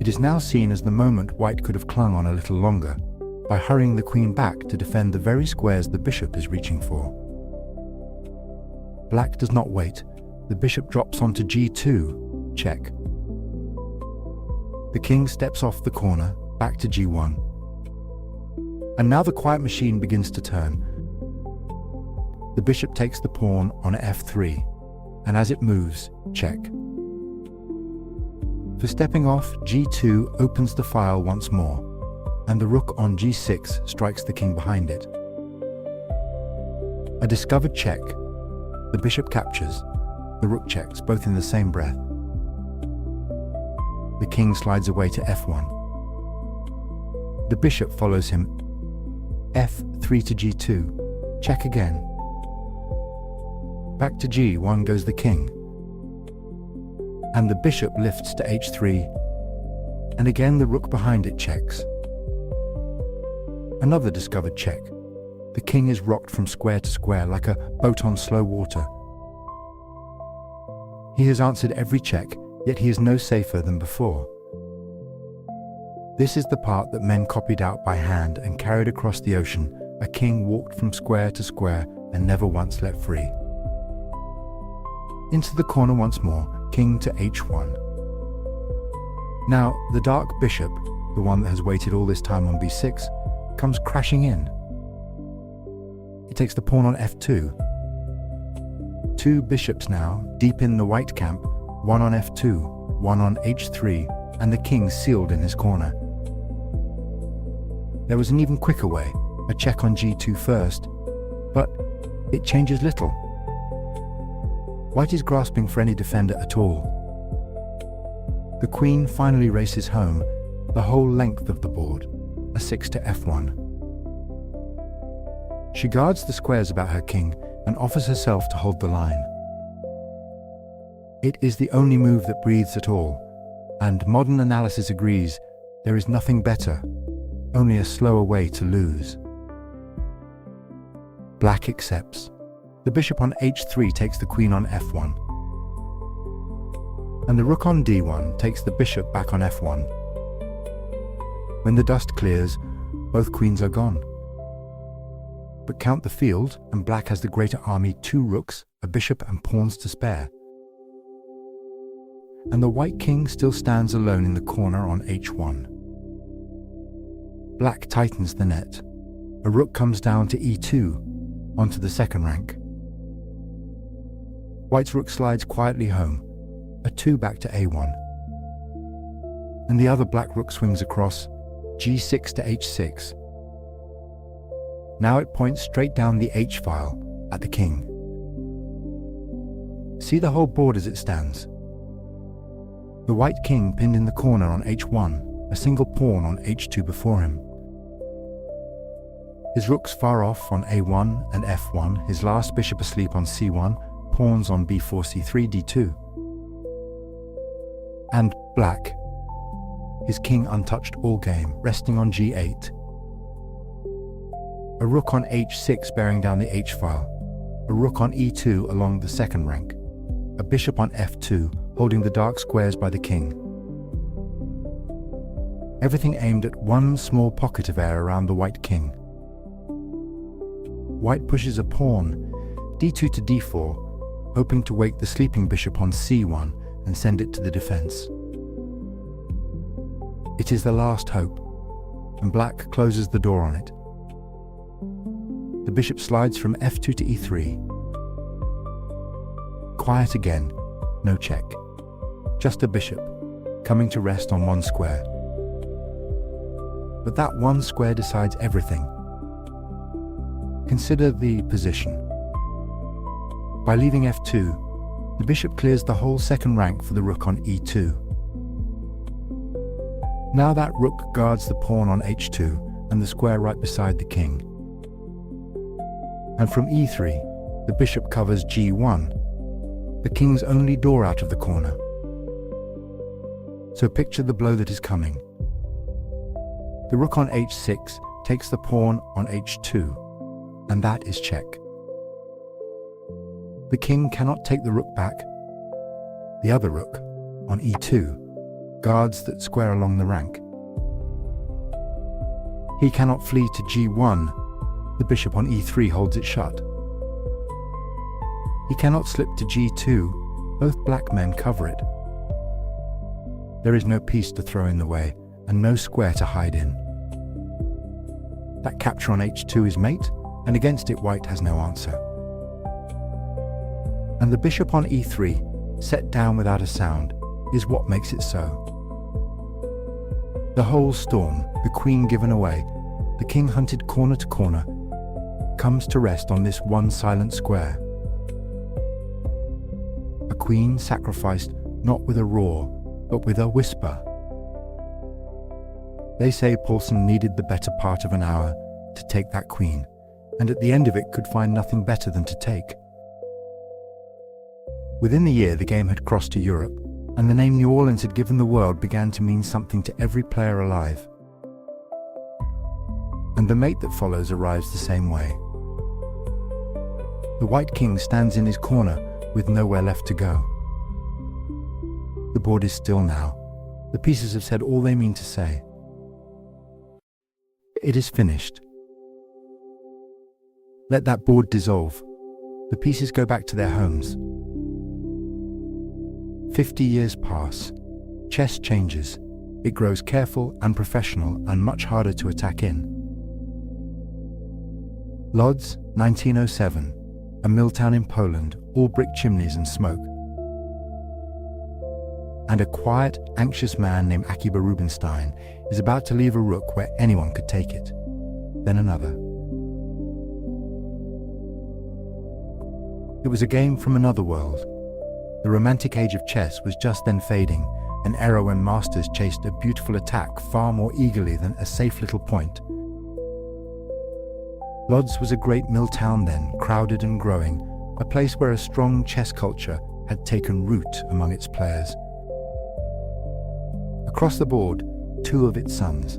It is now seen as the moment white could have clung on a little longer by hurrying the queen back to defend the very squares the bishop is reaching for. Black does not wait. The bishop drops onto g2. Check. The king steps off the corner, back to g1. And now the quiet machine begins to turn. The bishop takes the pawn on f3, and as it moves, check. For stepping off, g2 opens the file once more, and the rook on g6 strikes the king behind it. A discovered check. The bishop captures. The rook checks, both in the same breath. The king slides away to f1. The bishop follows him. f3 to g2. Check again. Back to g1 goes the king. And the bishop lifts to h3. And again the rook behind it checks. Another discovered check. The king is rocked from square to square like a boat on slow water. He has answered every check, yet he is no safer than before. This is the part that men copied out by hand and carried across the ocean. A king walked from square to square and never once let free. Into the corner once more, king to h1. Now, the dark bishop, the one that has waited all this time on b6, comes crashing in. It takes the pawn on f2. Two bishops now, deep in the white camp, one on f2, one on h3, and the king sealed in his corner. There was an even quicker way, a check on g2 first, but it changes little. White is grasping for any defender at all. The queen finally races home, the whole length of the board, a 6 to f1. She guards the squares about her king and offers herself to hold the line. It is the only move that breathes at all, and modern analysis agrees there is nothing better, only a slower way to lose. Black accepts. The bishop on h3 takes the queen on f1. And the rook on d1 takes the bishop back on f1. When the dust clears, both queens are gone. But count the field, and black has the greater army, 2 rooks, a bishop and pawns to spare. And the white king still stands alone in the corner on h1. Black tightens the net. A rook comes down to e2, onto the second rank. White's rook slides quietly home, a 2 back to a1. And the other black rook swings across, g6 to h6. Now it points straight down the h-file at the king. See the whole board as it stands. The white king pinned in the corner on h1, a single pawn on h2 before him. His rooks far off on a1 and f1, his last bishop asleep on c1, pawns on b4, c3, d2. And black, his king untouched all game, resting on g8. A rook on h6 bearing down the h-file, a rook on e2 along the second rank, a bishop on f2 holding the dark squares by the king. Everything aimed at one small pocket of air around the white king. White pushes a pawn, d2 to d4, hoping to wake the sleeping bishop on c1 and send it to the defense. It is the last hope, and black closes the door on it. The bishop slides from f2 to e3. Quiet again, no check. Just a bishop, coming to rest on one square. But that one square decides everything. Consider the position. By leaving f2, the bishop clears the whole second rank for the rook on e2. Now that rook guards the pawn on h2 and the square right beside the king. And from e3, the bishop covers g1, the king's only door out of the corner. So picture the blow that is coming. The rook on h6 takes the pawn on h2, and that is check. The king cannot take the rook back. The other rook, on e2, guards that square along the rank. He cannot flee to g1. The bishop on e3 holds it shut. He cannot slip to g2. Both black men cover it. There is no piece to throw in the way, and no square to hide in. That capture on h2 is mate, and against it white has no answer. And the bishop on e3, set down without a sound, is what makes it so. The whole storm, the queen given away, the king hunted corner to corner, comes to rest on this one silent square. A queen sacrificed not with a roar, but with a whisper. They say Paulson needed the better part of an hour to take that queen, and at the end of it could find nothing better than to take. Within the year the game had crossed to Europe, and the name New Orleans had given the world began to mean something to every player alive. And the mate that follows arrives the same way. The white king stands in his corner with nowhere left to go. The board is still now. The pieces have said all they mean to say. It is finished. Let that board dissolve. The pieces go back to their homes. 50 years pass. Chess changes. It grows careful and professional and much harder to attack in. Lodz, 1907. A mill town in Poland, all brick chimneys and smoke. And a quiet, anxious man named Akiba Rubinstein is about to leave a rook where anyone could take it. Then another. It was a game from another world. The romantic age of chess was just then fading, an era when masters chased a beautiful attack far more eagerly than a safe little point. Lodz was a great mill town then, crowded and growing, a place where a strong chess culture had taken root among its players. Across the board, two of its sons.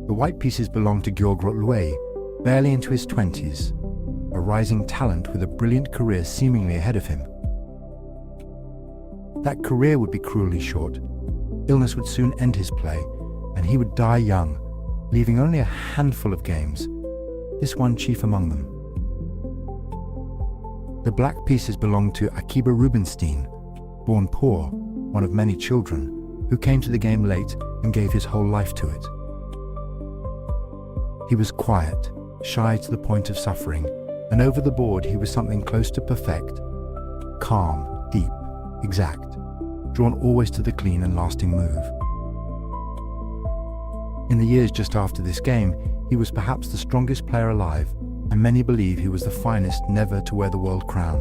The white pieces belonged to Georg Rotluey, barely into his 20s, a rising talent with a brilliant career seemingly ahead of him. That career would be cruelly short. Illness would soon end his play, and he would die young, leaving only a handful of games, this one chief among them. The black pieces belonged to Akiba Rubinstein, born poor, one of many children, who came to the game late and gave his whole life to it. He was quiet, shy to the point of suffering, and over the board he was something close to perfect, calm, deep, exact, drawn always to the clean and lasting move. In the years just after this game, he was perhaps the strongest player alive, and many believe he was the finest never to wear the world crown.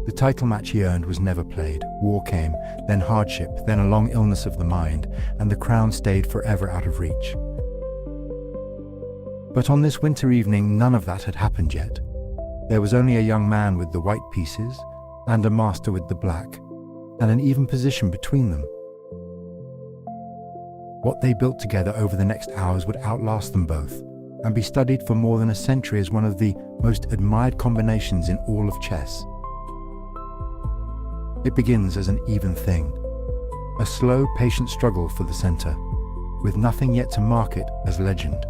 The title match he earned was never played. War came, then hardship, then a long illness of the mind, and the crown stayed forever out of reach. But on this winter evening, none of that had happened yet. There was only a young man with the white pieces, and a master with the black, and an even position between them. What they built together over the next hours would outlast them both, and be studied for more than a century as one of the most admired combinations in all of chess. It begins as an even thing, a slow, patient struggle for the center, with nothing yet to mark it as legend.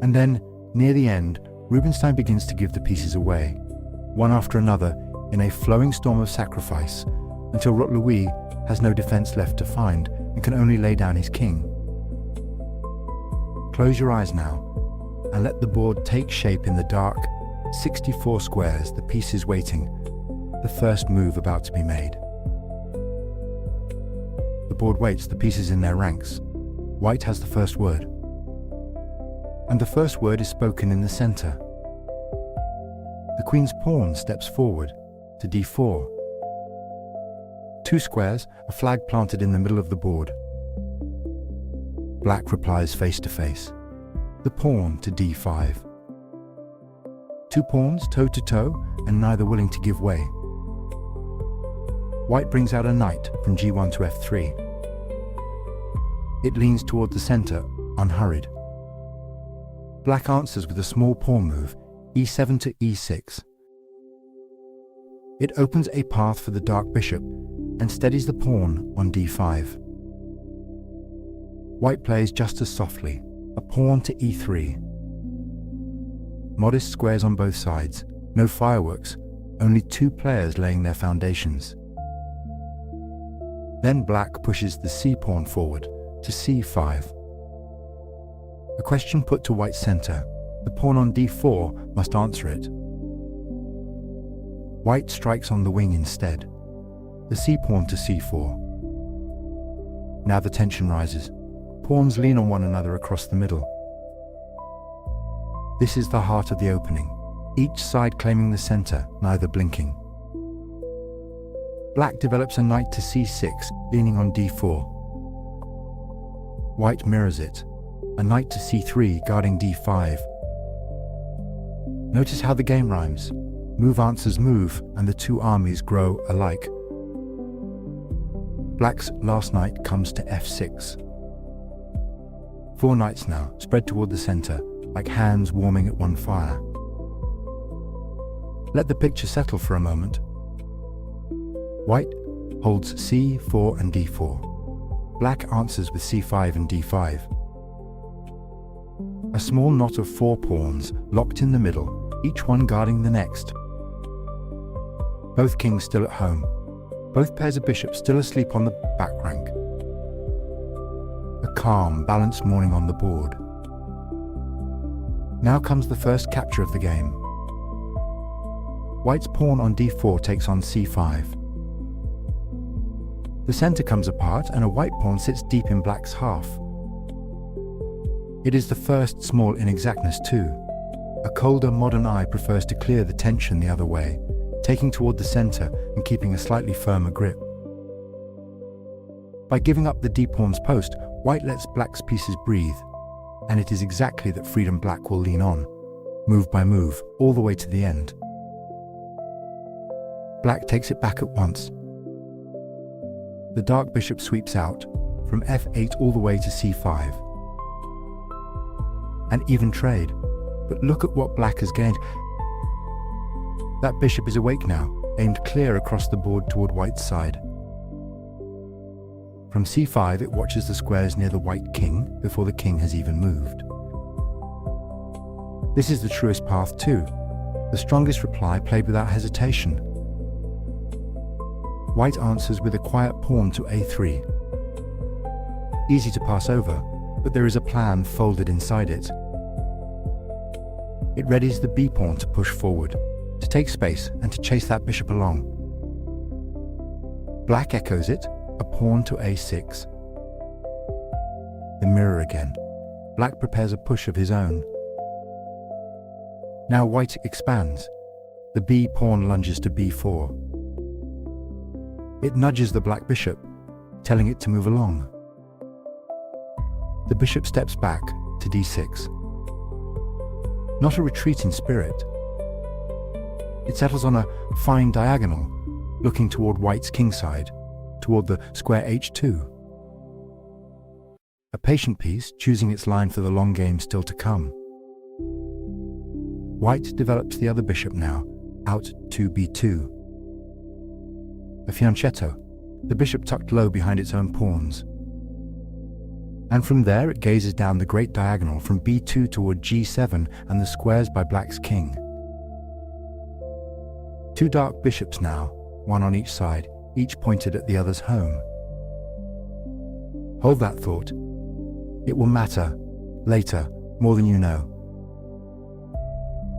And then, near the end, Rubinstein begins to give the pieces away, one after another, in a flowing storm of sacrifice, until Louis has no defense left to find and can only lay down his king. Close your eyes now, and let the board take shape in the dark, 64 squares, the pieces waiting, the first move about to be made. The board waits, the pieces in their ranks. White has the first word. And the first word is spoken in the center. The queen's pawn steps forward to d4. 2 squares, a flag planted in the middle of the board. Black replies face to face. The pawn to d5. 2 pawns toe to toe, and neither willing to give way. White brings out a knight from g1 to f3. It leans toward the center, unhurried. Black answers with a small pawn move, e7 to e6. It opens a path for the dark bishop and steadies the pawn on d5. White plays just as softly, a pawn to e3. Modest squares on both sides, no fireworks, only 2 players laying their foundations. Then black pushes the c-pawn forward to c5. A question put to white's center. The pawn on d4 must answer it. White strikes on the wing instead. The c-pawn to c4. Now the tension rises. Pawns lean on one another across the middle. This is the heart of the opening, each side claiming the center, neither blinking. Black develops a knight to c6, leaning on d4. White mirrors it, a knight to c3 guarding d5. Notice how the game rhymes. Move answers move, and the 2 armies grow alike. Black's last knight comes to f6. 4 knights now, spread toward the center, like hands warming at one fire. Let the picture settle for a moment. White holds c4 and d4. Black answers with c5 and d5. A small knot of 4 pawns locked in the middle, each one guarding the next. Both kings still at home. Both pairs of bishops still asleep on the back rank. A calm, balanced morning on the board. Now comes the first capture of the game. White's pawn on d4 takes on c5. The center comes apart and a white pawn sits deep in black's half. It is the first small inexactness too. A colder modern eye prefers to clear the tension the other way, taking toward the center and keeping a slightly firmer grip. By giving up the d-pawn's post, white lets black's pieces breathe, and it is exactly that freedom black will lean on, move by move, all the way to the end. Black takes it back at once. The dark bishop sweeps out, from f8 all the way to c5. An even trade, but look at what black has gained. That bishop is awake now, aimed clear across the board toward white's side. From c5 it watches the squares near the white king before the king has even moved. This is the truest path too, the strongest reply played without hesitation. White answers with a quiet pawn to a3. Easy to pass over, but there is a plan folded inside it. It readies the b-pawn to push forward, to take space and to chase that bishop along. Black echoes it, a pawn to a6. The mirror again. Black prepares a push of his own. Now white expands. The b-pawn lunges to b4. It nudges the black bishop, telling it to move along. The bishop steps back to d6. Not a retreat in spirit. It settles on a fine diagonal, looking toward white's kingside, toward the square h2. A patient piece, choosing its line for the long game still to come. White develops the other bishop now, out to b2. A fianchetto, the bishop tucked low behind its own pawns. And from there it gazes down the great diagonal from b2 toward g7 and the squares by black's king. Two dark bishops now, one on each side, each pointed at the other's home. Hold that thought. It will matter, later, more than you know.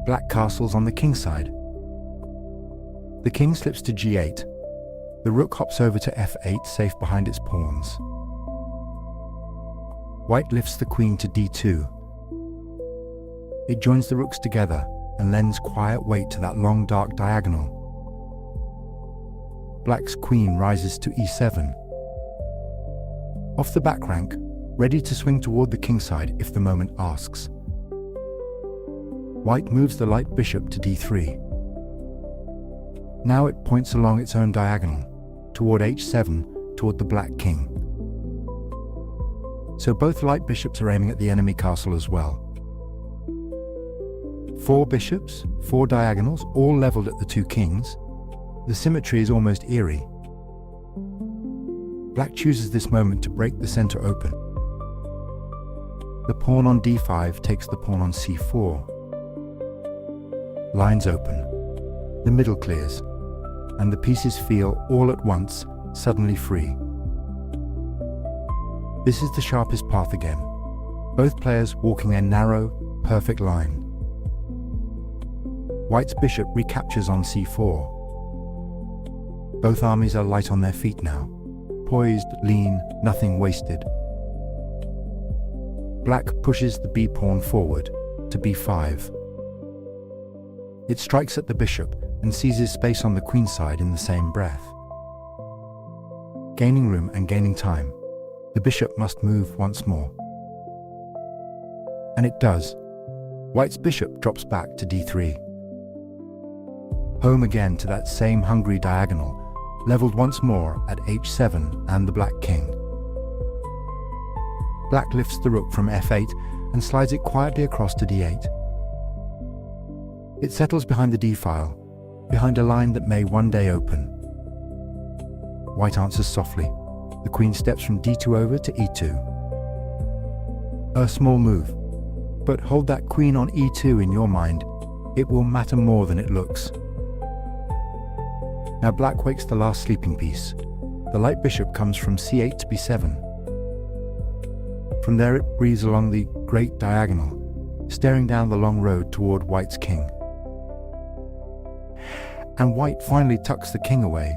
Black castles on the king's side. The king slips to g8. The rook hops over to f8, safe behind its pawns. White lifts the queen to d2. It joins the rooks together and lends quiet weight to that long dark diagonal. Black's queen rises to e7. Off the back rank, ready to swing toward the kingside if the moment asks. White moves the light bishop to d3. Now it points along its own diagonal, toward h7, toward the black king. So both light bishops are aiming at the enemy castle as well. 4 bishops, 4 diagonals, all leveled at the two kings. The symmetry is almost eerie. Black chooses this moment to break the center open. The pawn on d5 takes the pawn on c4. Lines open. The middle clears, and the pieces feel all at once suddenly free. This is the sharpest path again, both players walking their narrow, perfect line. White's bishop recaptures on c4. Both armies are light on their feet now, poised, lean, nothing wasted. Black pushes the b-pawn forward to b5. It strikes at the bishop and seizes space on the queen side in the same breath. Gaining room and gaining time, the bishop must move once more. And it does. White's bishop drops back to d3. Home again to that same hungry diagonal, leveled once more at h7 and the black king. Black lifts the rook from f8 and slides it quietly across to d8. It settles behind the d-file, behind a line that may one day open. White answers softly. The queen steps from d2 over to e2. A small move, but hold that queen on e2 in your mind. It will matter more than it looks. Now black wakes the last sleeping piece. The light bishop comes from c8 to b7. From there it breathes along the great diagonal, staring down the long road toward white's king. And white finally tucks the king away.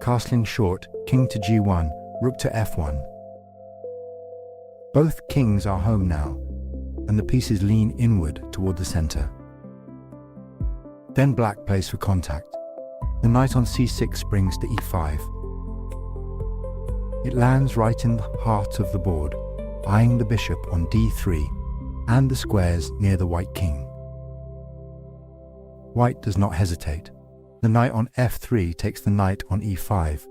Castling short, king to g1, rook to f1. Both kings are home now, and the pieces lean inward toward the center. Then black plays for contact. The knight on c6 springs to e5. It lands right in the heart of the board, eyeing the bishop on d3 and the squares near the white king. White does not hesitate. The knight on f3 takes the knight on e5.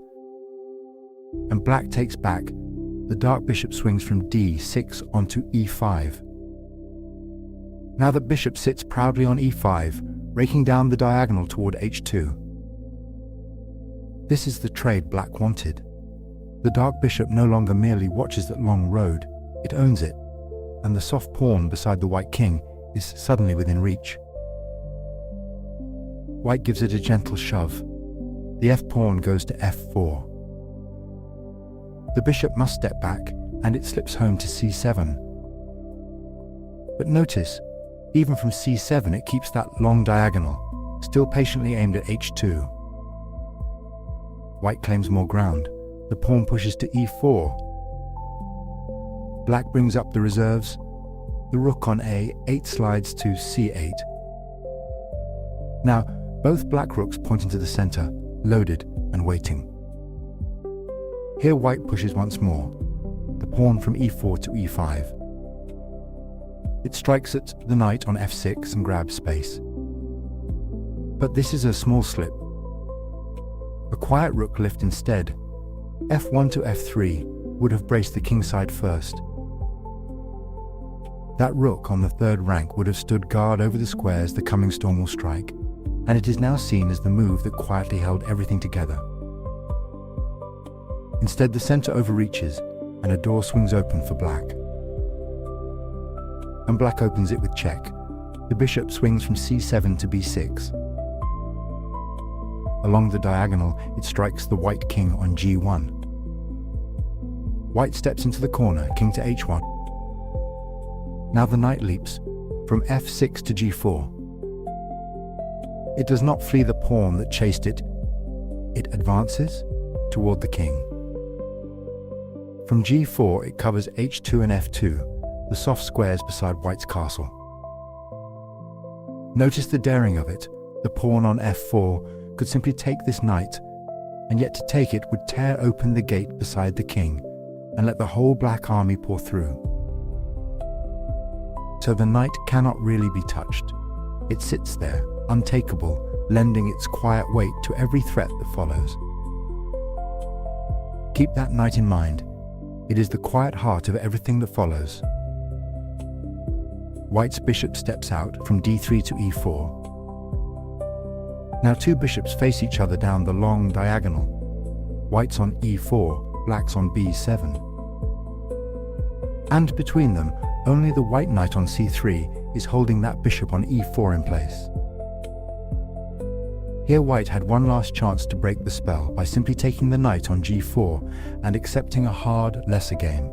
And black takes back. The dark bishop swings from d6 onto e5. Now the bishop sits proudly on e5, raking down the diagonal toward h2. This is the trade black wanted. The dark bishop no longer merely watches that long road, it owns it, and the soft pawn beside the white king is suddenly within reach. White gives it a gentle shove. The f-pawn goes to f4. The bishop must step back, and it slips home to c7. But notice, even from c7 it keeps that long diagonal, still patiently aimed at h2. White claims more ground. The pawn pushes to e4. Black brings up the reserves. The rook on a8 slides to c8. Now, both black rooks point into the center, loaded and waiting. Here white pushes once more, the pawn from e4 to e5. It strikes at the knight on f6 and grabs space. But this is a small slip. A quiet rook lift instead. f1 to f3 would have braced the kingside first. That rook on the third rank would have stood guard over the squares the coming storm will strike, and it is now seen as the move that quietly held everything together. Instead, the center overreaches, and a door swings open for black. And black opens it with check. The bishop swings from c7 to b6. Along the diagonal, it strikes the white king on g1. White steps into the corner, king to h1. Now the knight leaps from f6 to g4. It does not flee the pawn that chased it. It advances toward the king. From g4 it covers h2 and f2, the soft squares beside white's castle. Notice the daring of it. The pawn on f4 could simply take this knight, and yet to take it would tear open the gate beside the king and let the whole black army pour through. So the knight cannot really be touched. It sits there, untakeable, lending its quiet weight to every threat that follows. Keep that knight in mind. It is the quiet heart of everything that follows. White's bishop steps out from d3 to e4. Now two bishops face each other down the long diagonal. White's on e4, black's on b7. And between them, only the white knight on c3 is holding that bishop on e4 in place. Here white had one last chance to break the spell by simply taking the knight on g4 and accepting a hard, lesser game.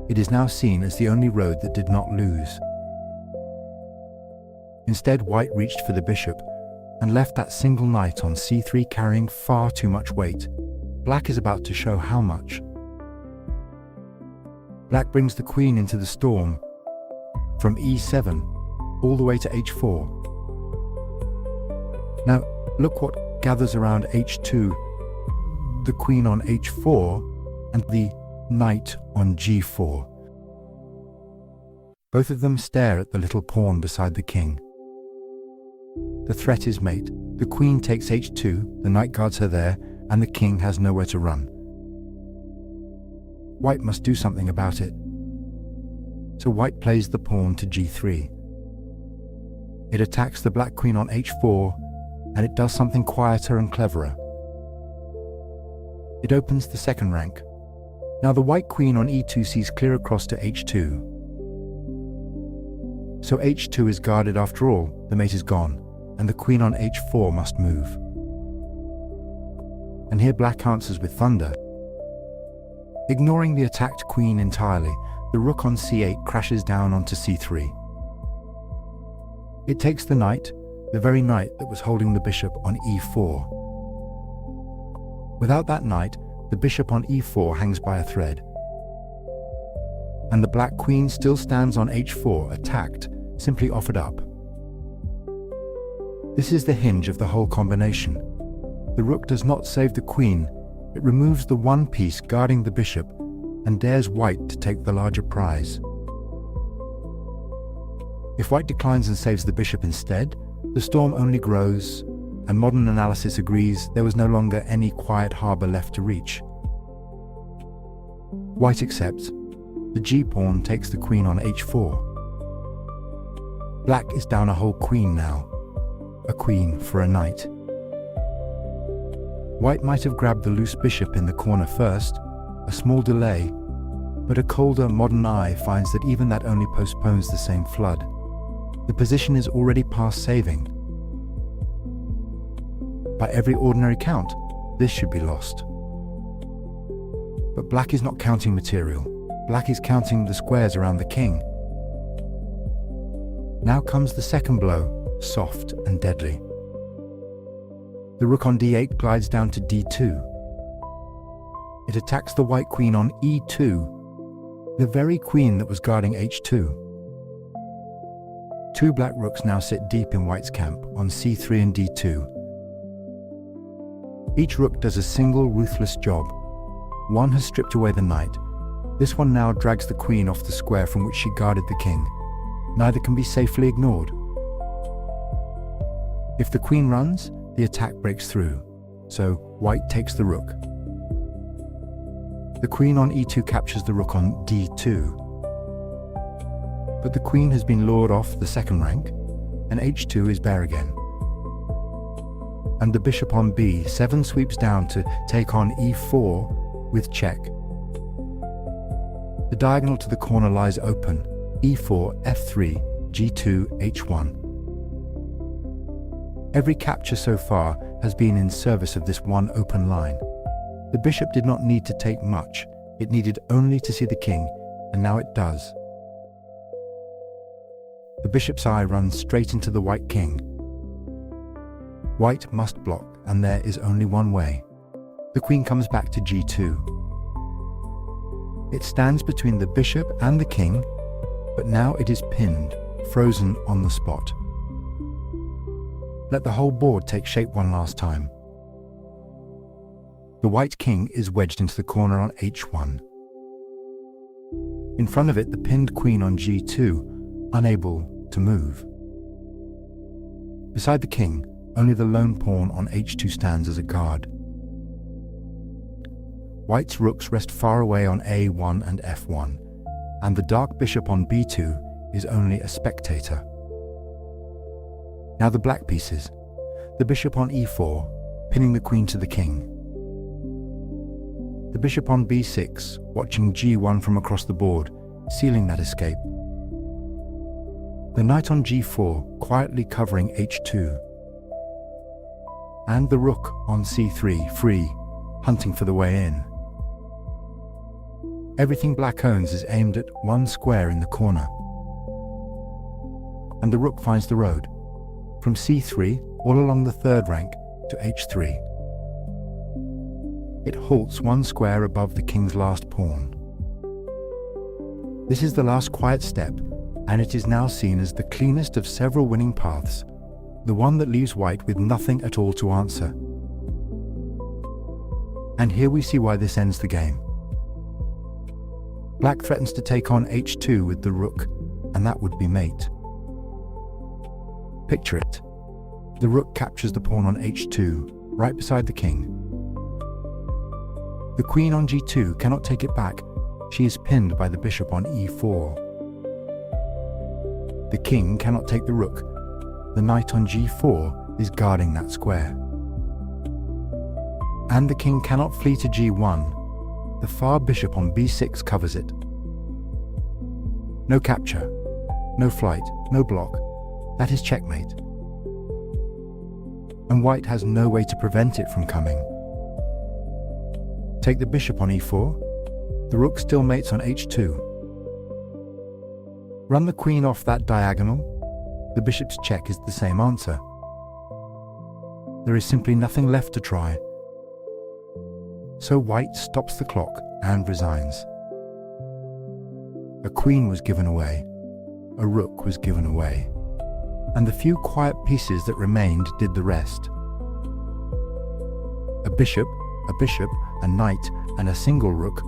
It is now seen as the only road that did not lose. Instead, white reached for the bishop and left that single knight on c3 carrying far too much weight. Black is about to show how much. Black brings the queen into the storm from e7 all the way to h4. Now, look what gathers around h2, the queen on h4 and the knight on g4. Both of them stare at the little pawn beside the king. The threat is mate. The queen takes h2, the knight guards her there, and the king has nowhere to run. White must do something about it. So white plays the pawn to g3. It attacks the black queen on h4, and it does something quieter and cleverer. It opens the second rank. Now the white queen on e2 sees clear across to h2. So h2 is guarded after all, the mate is gone, and the queen on h4 must move. And here black answers with thunder. Ignoring the attacked queen entirely, the rook on c8 crashes down onto c3. It takes the knight, the very knight that was holding the bishop on e4. Without that knight, the bishop on e4 hangs by a thread. And the black queen still stands on h4, attacked, simply offered up. This is the hinge of the whole combination. The rook does not save the queen, it removes the one piece guarding the bishop and dares white to take the larger prize. If white declines and saves the bishop instead, the storm only grows, and modern analysis agrees there was no longer any quiet harbour left to reach. White accepts. The g-pawn takes the queen on h4. Black is down a whole queen now. A queen for a knight. White might have grabbed the loose bishop in the corner first, a small delay, but a colder modern eye finds that even that only postpones the same flood. The position is already past saving. By every ordinary count, this should be lost. But black is not counting material. Black is counting the squares around the king. Now comes the second blow, soft and deadly. The rook on d8 glides down to d2. It attacks the white queen on e2, the very queen that was guarding h2. Two black rooks now sit deep in white's camp on c3 and d2. Each rook does a single ruthless job. One has stripped away the knight. This one now drags the queen off the square from which she guarded the king. Neither can be safely ignored. If the queen runs, the attack breaks through, so white takes the rook. The queen on e2 captures the rook on d2. But the queen has been lured off the second rank, and h2 is bare again. And the bishop on b7 sweeps down to take on e4 with check. The diagonal to the corner lies open, e4, f3, g2, h1. Every capture so far has been in service of this one open line. The bishop did not need to take much, it needed only to see the king, and now it does. The bishop's eye runs straight into the white king. White must block, and there is only one way. The queen comes back to g2. It stands between the bishop and the king, but now it is pinned, frozen on the spot. Let the whole board take shape one last time. The white king is wedged into the corner on h1. In front of it, the pinned queen on g2, unable to move. Beside the king, only the lone pawn on h2 stands as a guard. White's rooks rest far away on a1 and f1, and the dark bishop on b2 is only a spectator. Now the black pieces. The bishop on e4, pinning the queen to the king. The bishop on b6, watching g1 from across the board, sealing that escape. The knight on g4, quietly covering h2. And the rook on c3, free, hunting for the way in. Everything black owns is aimed at one square in the corner. And the rook finds the road, from c3 all along the third rank to h3. It halts one square above the king's last pawn. This is the last quiet step, and it is now seen as the cleanest of several winning paths, the one that leaves white with nothing at all to answer. And here we see why this ends the game. Black threatens to take on h2 with the rook, and that would be mate. Picture it. The rook captures the pawn on h2, right beside the king. The queen on g2 cannot take it back. She is pinned by the bishop on e4. The king cannot take the rook. The knight on g4 is guarding that square. And the king cannot flee to g1. The far bishop on b6 covers it. No capture, no flight, no block. That is checkmate. And white has no way to prevent it from coming. Take the bishop on e4. The rook still mates on h2. Run the queen off that diagonal. The bishop's check is the same answer. There is simply nothing left to try. So white stops the clock and resigns. A queen was given away. A rook was given away. And the few quiet pieces that remained did the rest. A bishop, a knight, and a single rook,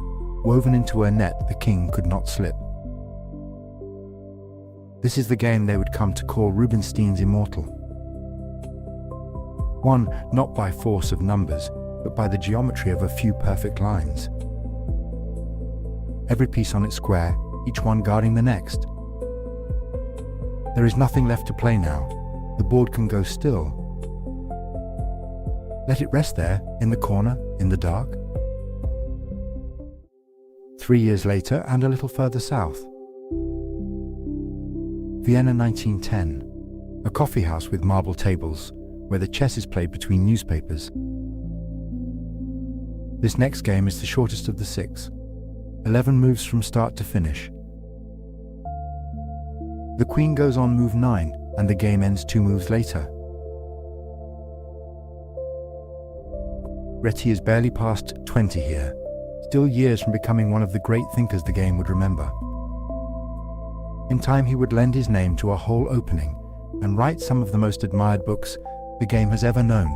woven into a net the king could not slip. This is the game they would come to call Rubinstein's Immortal. Won not by force of numbers, but by the geometry of a few perfect lines. Every piece on its square, each one guarding the next. There is nothing left to play now. The board can go still. Let it rest there, in the corner, in the dark. 3 years later, and a little further south. Vienna 1910, a coffee house with marble tables, where the chess is played between newspapers. This next game is the shortest of the 6. 11 moves from start to finish. The queen goes on move 9, and the game ends 2 moves later. Reti is barely past 20 here, still years from becoming one of the great thinkers the game would remember. In time he would lend his name to a whole opening and write some of the most admired books the game has ever known.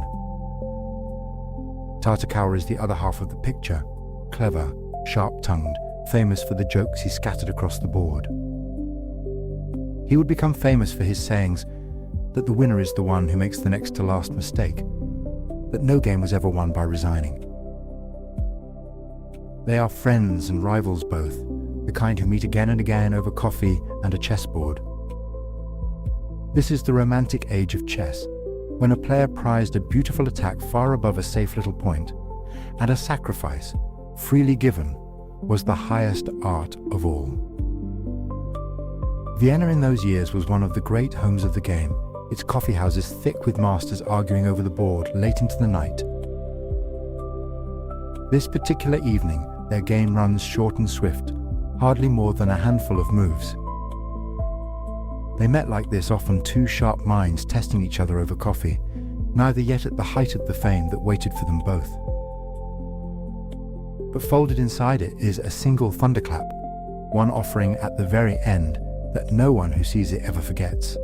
Tartakower is the other half of the picture, clever, sharp-tongued, famous for the jokes he scattered across the board. He would become famous for his sayings that the winner is the one who makes the next to last mistake, that no game was ever won by resigning. They are friends and rivals both, the kind who meet again and again over coffee and a chessboard. This is the romantic age of chess, when a player prized a beautiful attack far above a safe little point, and a sacrifice, freely given, was the highest art of all. Vienna in those years was one of the great homes of the game, its coffee houses thick with masters arguing over the board late into the night. This particular evening, their game runs short and swift, hardly more than a handful of moves. They met like this, often two sharp minds testing each other over coffee, neither yet at the height of the fame that waited for them both. But folded inside it is a single thunderclap, one offering at the very end that no one who sees it ever forgets.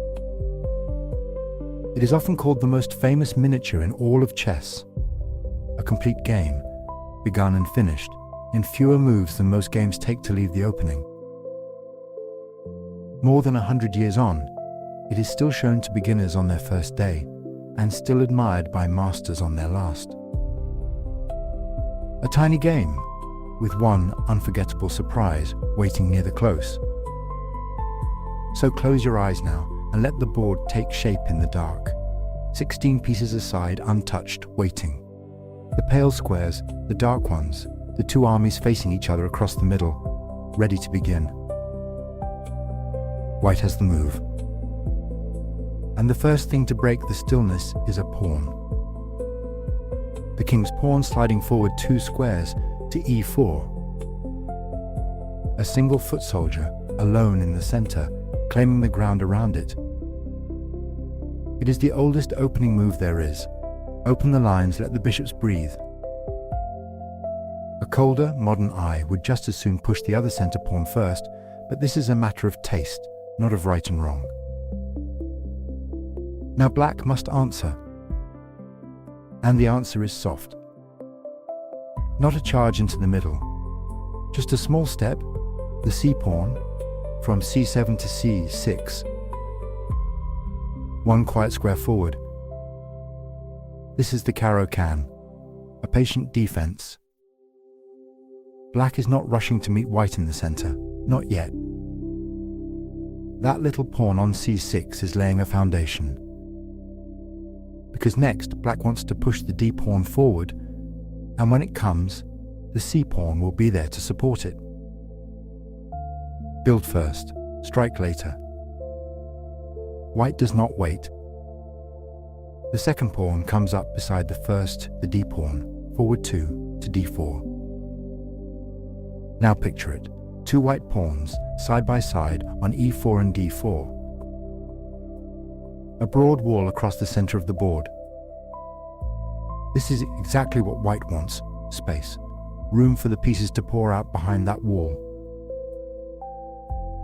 It is often called the most famous miniature in all of chess, a complete game, begun and finished, in fewer moves than most games take to leave the opening. More than 100 years on, it is still shown to beginners on their first day, and still admired by masters on their last. A tiny game, with one unforgettable surprise waiting near the close. So close your eyes now, and let the board take shape in the dark. 16 pieces aside, untouched, waiting. The pale squares, the dark ones, the two armies facing each other across the middle, ready to begin. White has the move. And the first thing to break the stillness is a pawn. The king's pawn sliding forward 2 squares to e4. A single foot soldier, alone in the center, claiming the ground around it. It is the oldest opening move there is. Open the lines, let the bishops breathe. A colder, modern eye would just as soon push the other center pawn first, but this is a matter of taste, not of right and wrong. Now black must answer. And the answer is soft. Not a charge into the middle. Just a small step, the c-pawn, from c7 to c6. 1 quiet square forward. This is the Caro-Kann, a patient defense. Black is not rushing to meet white in the center, not yet. That little pawn on c6 is laying a foundation. Because next, black wants to push the d-pawn forward, and when it comes, the c-pawn will be there to support it. Build first, strike later. White does not wait. The second pawn comes up beside the first, the d-pawn, forward 2 to d4. Now picture it, 2 white pawns, side by side on e4 and d4. A broad wall across the center of the board. This is exactly what white wants, space, room for the pieces to pour out behind that wall.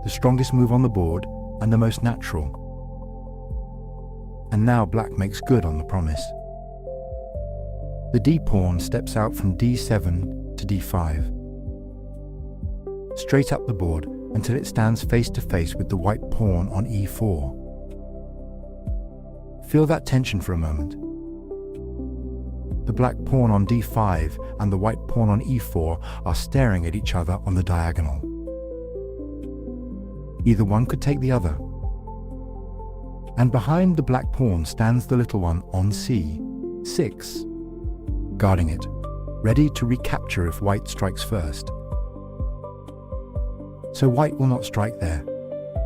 The strongest move on the board and the most natural. And now black makes good on the promise. The d-pawn steps out from d7 to d5. Straight up the board until it stands face to face with the white pawn on e4. Feel that tension for a moment. The black pawn on d5 and the white pawn on e4 are staring at each other on the diagonal. Either one could take the other. And behind the black pawn stands the little one on c6, guarding it, ready to recapture if white strikes first. So white will not strike there,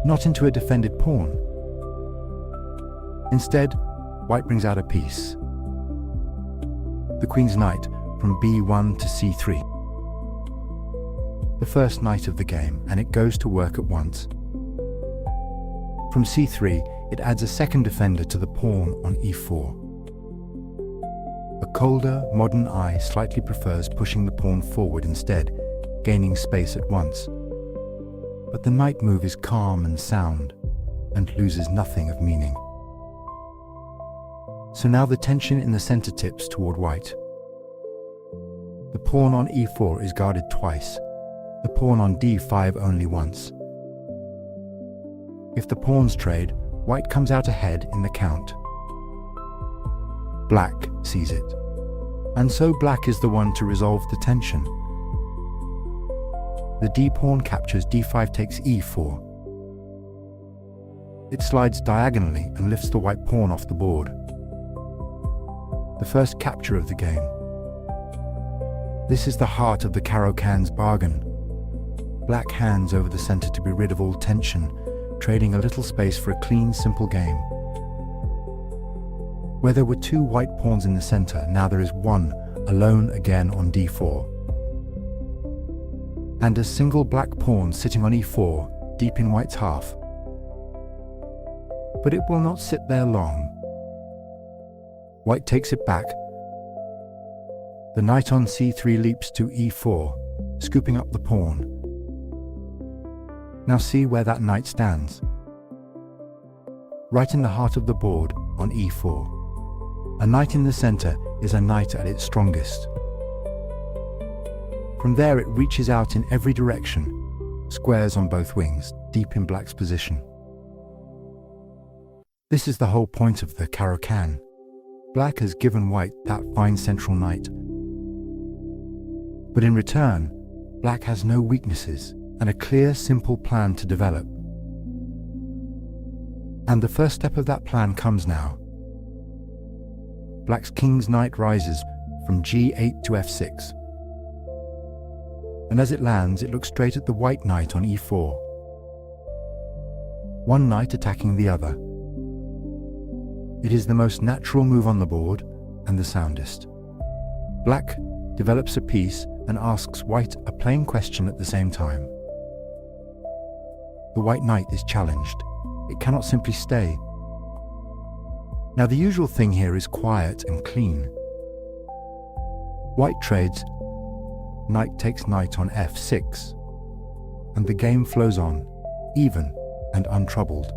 not into a defended pawn. Instead, white brings out a piece. The queen's knight from b1 to c3. The first knight of the game, and it goes to work at once. From c3, it adds a second defender to the pawn on e4. A colder, modern eye slightly prefers pushing the pawn forward instead, gaining space at once. But the knight move is calm and sound, and loses nothing of meaning. So now the tension in the center tips toward white. The pawn on e4 is guarded twice, the pawn on d5 only once. If the pawns trade, white comes out ahead in the count. Black sees it, and so black is the one to resolve the tension. The d-pawn captures d5 takes e4. It slides diagonally and lifts the white pawn off the board. The first capture of the game. This is the heart of the Caro-Cann's bargain. Black hands over the center to be rid of all tension, trading a little space for a clean, simple game. Where there were two white pawns in the center, now there is one, alone again on d4. And a single black pawn sitting on e4, deep in white's half. But it will not sit there long. White takes it back. The knight on c3 leaps to e4, scooping up the pawn. Now see where that knight stands. Right in the heart of the board on e4. A knight in the center is a knight at its strongest. From there it reaches out in every direction, squares on both wings, deep in black's position. This is the whole point of the Caro-Kann. Black has given white that fine central knight. But in return, black has no weaknesses and a clear, simple plan to develop. And the first step of that plan comes now. Black's king's knight rises from g8 to f6. And as it lands, it looks straight at the white knight on e4. One knight attacking the other. It is the most natural move on the board and the soundest. Black develops a piece and asks white a plain question at the same time. The white knight is challenged. It cannot simply stay. Now the usual thing here is quiet and clean. White trades, knight takes knight on f6, and the game flows on, even and untroubled.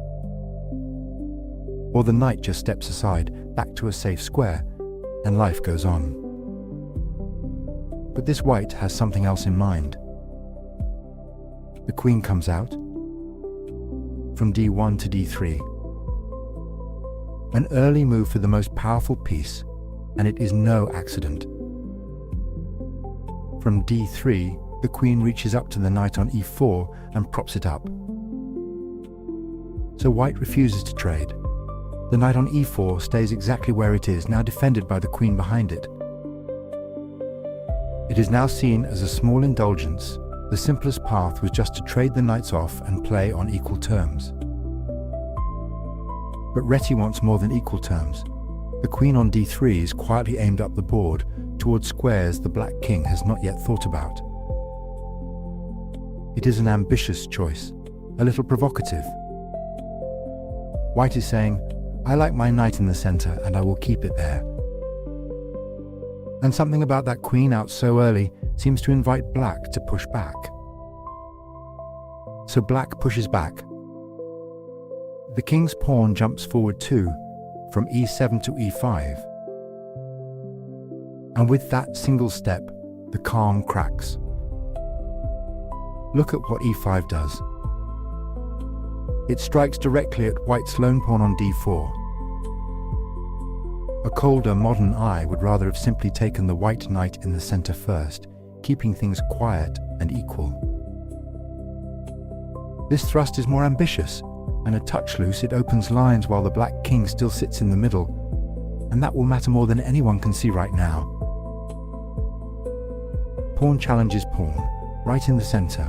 Or the knight just steps aside, back to a safe square, and life goes on. But this white has something else in mind. The queen comes out, from d1 to d3. An early move for the most powerful piece, and it is no accident. From d3, the queen reaches up to the knight on e4 and props it up. So white refuses to trade. The knight on e4 stays exactly where it is, now defended by the queen behind it. It is now seen as a small indulgence. The simplest path was just to trade the knights off and play on equal terms. But Reti wants more than equal terms. The queen on d3 is quietly aimed up the board towards squares the black king has not yet thought about. It is an ambitious choice, a little provocative. White is saying, I like my knight in the center and I will keep it there. And something about that queen out so early seems to invite black to push back. So black pushes back. The king's pawn jumps forward too, from e7 to e5. And with that single step, the calm cracks. Look at what e5 does. It strikes directly at white's lone pawn on d4. A colder, modern eye would rather have simply taken the white knight in the center first, keeping things quiet and equal. This thrust is more ambitious, and a touch loose it opens lines while the black king still sits in the middle, and that will matter more than anyone can see right now. Pawn challenges pawn, right in the center.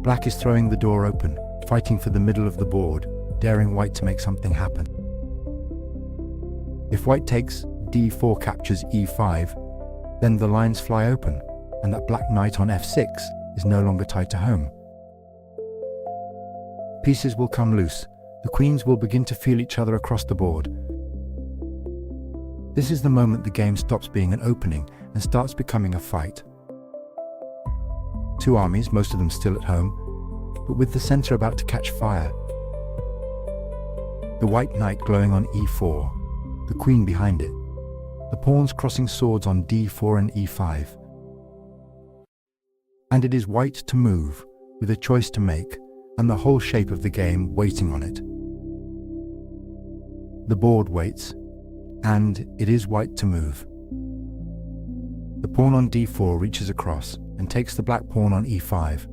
Black is throwing the door open, fighting for the middle of the board, daring white to make something happen. If white takes, d4 captures e5, then the lines fly open, and that black knight on f6 is no longer tied to home. Pieces will come loose. The queens will begin to feel each other across the board. This is the moment the game stops being an opening and starts becoming a fight. Two armies, most of them still at home, but with the centre about to catch fire. The white knight glowing on e4, the queen behind it, the pawns crossing swords on d4 and e5. And it is white to move, with a choice to make, and the whole shape of the game waiting on it. The board waits, and it is white to move. The pawn on d4 reaches across and takes the black pawn on e5.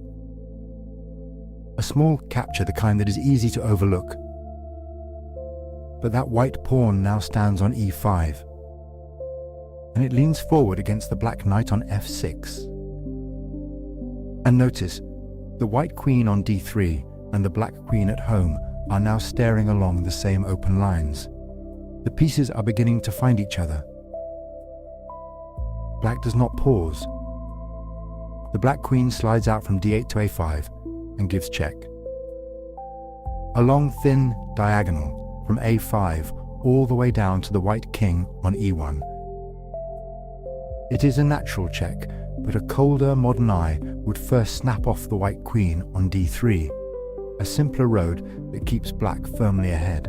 A small capture, the kind that is easy to overlook. But that white pawn now stands on e5, and it leans forward against the black knight on f6. And notice, the white queen on d3 and the black queen at home are now staring along the same open lines. The pieces are beginning to find each other. Black does not pause. The black queen slides out from d8 to a5 and gives check. A long, thin diagonal from a5 all the way down to the white king on e1. It is a natural check, but a colder modern eye would first snap off the white queen on d3, a simpler road that keeps black firmly ahead.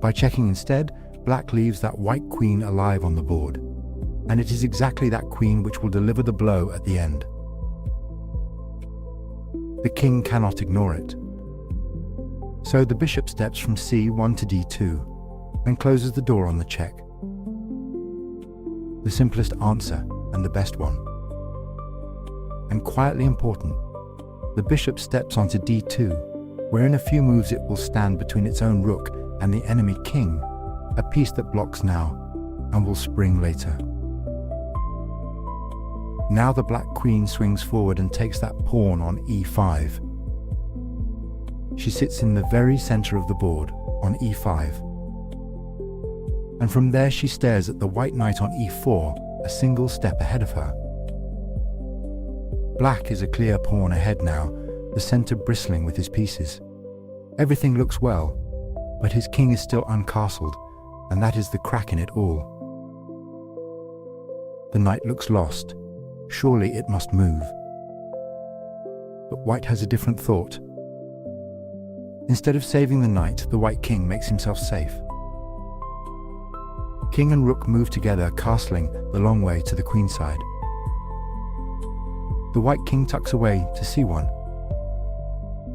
By checking instead, black leaves that white queen alive on the board, and it is exactly that queen which will deliver the blow at the end. The king cannot ignore it. So the bishop steps from c1 to d2 and closes the door on the check. The simplest answer and the best one. And quietly important, the bishop steps onto d2, where in a few moves it will stand between its own rook and the enemy king, a piece that blocks now and will spring later. Now the black queen swings forward and takes that pawn on e5. She sits in the very center of the board on e5. And from there she stares at the white knight on e4, a single step ahead of her. Black is a clear pawn ahead now, the center bristling with his pieces. Everything looks well, but his king is still uncastled, and that is the crack in it all. The knight looks lost. Surely it must move. But white has a different thought. Instead of saving the knight, the white king makes himself safe. King and rook move together, castling the long way to the queenside. The white king tucks away to c1,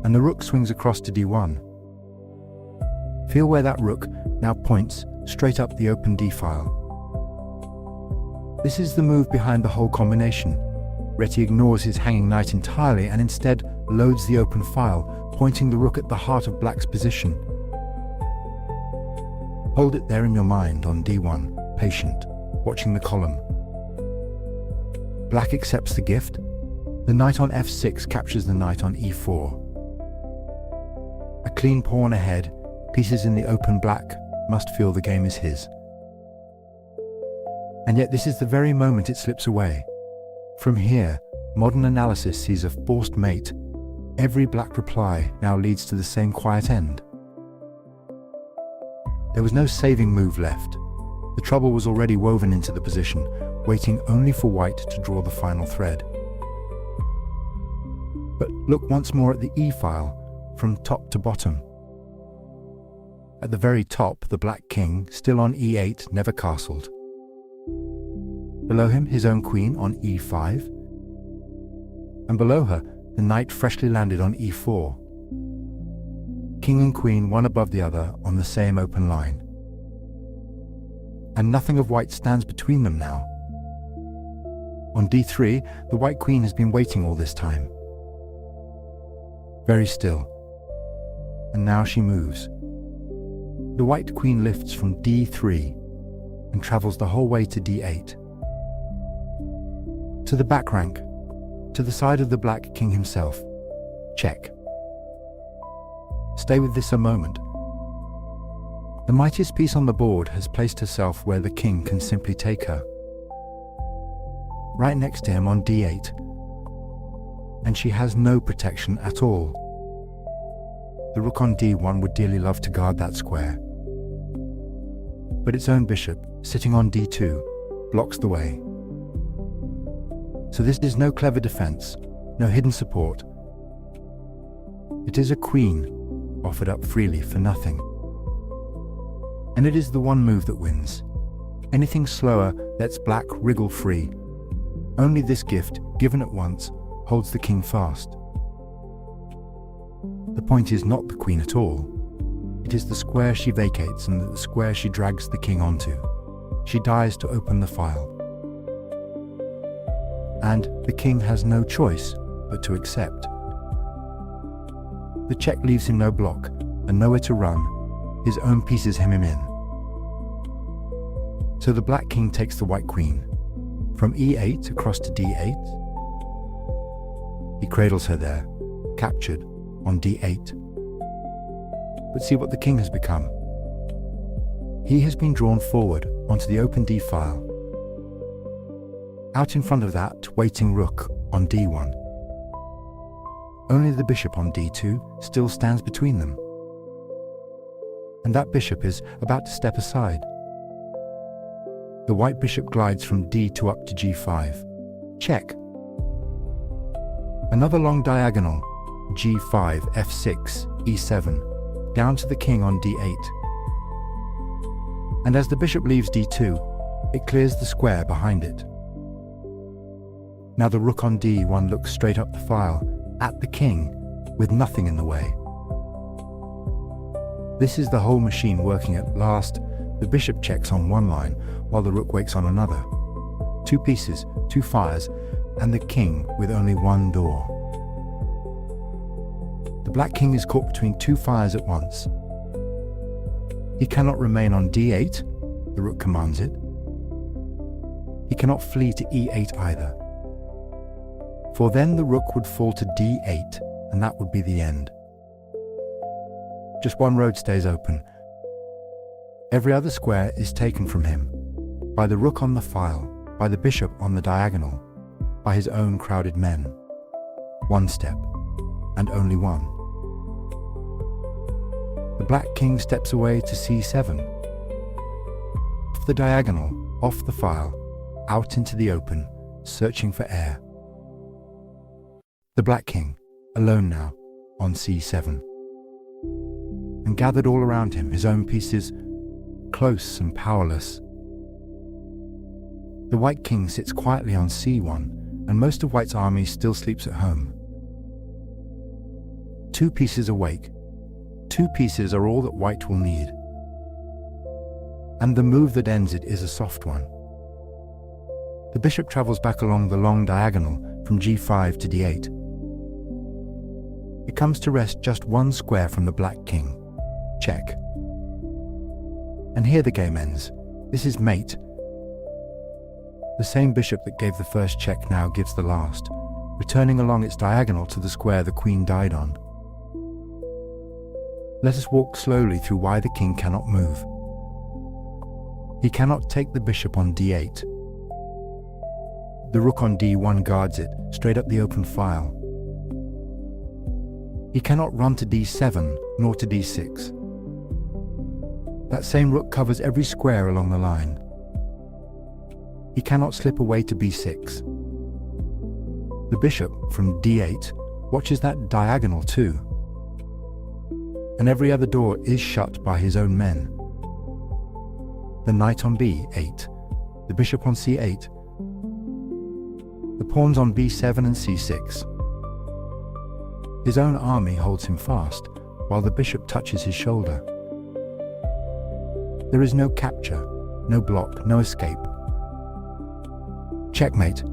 and the rook swings across to d1. Feel where that rook now points straight up the open d-file. This is the move behind the whole combination. Reti ignores his hanging knight entirely and instead loads the open file, pointing the rook at the heart of black's position. Hold it there in your mind on d1, patient, watching the column. Black accepts the gift. The knight on f6 captures the knight on e4. A clean pawn ahead, pieces in the open black must feel the game is his. And yet this is the very moment it slips away. From here, modern analysis sees a forced mate. Every black reply now leads to the same quiet end. There was no saving move left. The trouble was already woven into the position, waiting only for white to draw the final thread. But look once more at the e-file, from top to bottom. At the very top, the black king, still on e8, never castled. Below him, his own queen on e5, and below her, the knight freshly landed on e4. King and queen one above the other on the same open line. And nothing of white stands between them now. On d3, the white queen has been waiting all this time. Very still. And now she moves. The white queen lifts from d3 and travels the whole way to d8. To the back rank, to the side of the black king himself. Check. Stay with this a moment. The mightiest piece on the board has placed herself where the king can simply take her. right next to him on d8, and she has no protection at all. The rook on d1 would dearly love to guard that square, but its own bishop, sitting on d2, blocks the way. So this is no clever defense, no hidden support. It is a queen offered up freely for nothing. And it is the one move that wins. Anything slower lets black wriggle free. Only this gift, given at once, holds the king fast. The point is not the queen at all. It is the square she vacates and the square she drags the king onto. She dies to open the file. And the king has no choice but to accept. The check leaves him no block and nowhere to run. His own pieces hem him in. So the black king takes the white queen. From e8 across to d8. He cradles her there, captured on d8. But see what the king has become. He has been drawn forward onto the open d file. Out in front of that waiting rook on d1. Only the bishop on d2 still stands between them. And that bishop is about to step aside. The white bishop glides from d2 up to g5. Check. Another long diagonal, g5, f6, e7, down to the king on d8. And as the bishop leaves d2, it clears the square behind it. Now the rook on d1 looks straight up the file, at the king, with nothing in the way. This is the whole machine working at last. The bishop checks on one line, while the rook wakes on another. Two pieces, two fires, and the king with only one door. The black king is caught between two fires at once. He cannot remain on d8, the rook commands it. He cannot flee to e8 either. For then the rook would fall to d8, and that would be the end. Just one road stays open. Every other square is taken from him, by the rook on the file, by the bishop on the diagonal, by his own crowded men. One step, and only one. The black king steps away to c7. Off the diagonal, off the file, out into the open, searching for air. The black king, alone now, on c7. And gathered all around him, his own pieces, close and powerless. The white king sits quietly on c1, and most of white's army still sleeps at home. Two pieces awake. Two pieces are all that white will need. And the move that ends it is a soft one. The bishop travels back along the long diagonal from g5 to d8. It comes to rest just one square from the black king. Check. And here the game ends. This is mate. The same bishop that gave the first check now gives the last, returning along its diagonal to the square the queen died on. Let us walk slowly through why the king cannot move. He cannot take the bishop on d8. The rook on d1 guards it, straight up the open file. He cannot run to d7, nor to d6. That same rook covers every square along the line. He cannot slip away to b6. The bishop, from d8, watches that diagonal too. And every other door is shut by his own men. The knight on b8, the bishop on c8, the pawns on b7 and c6. His own army holds him fast, while the bishop touches his shoulder. There is no capture, no block, no escape. Checkmate.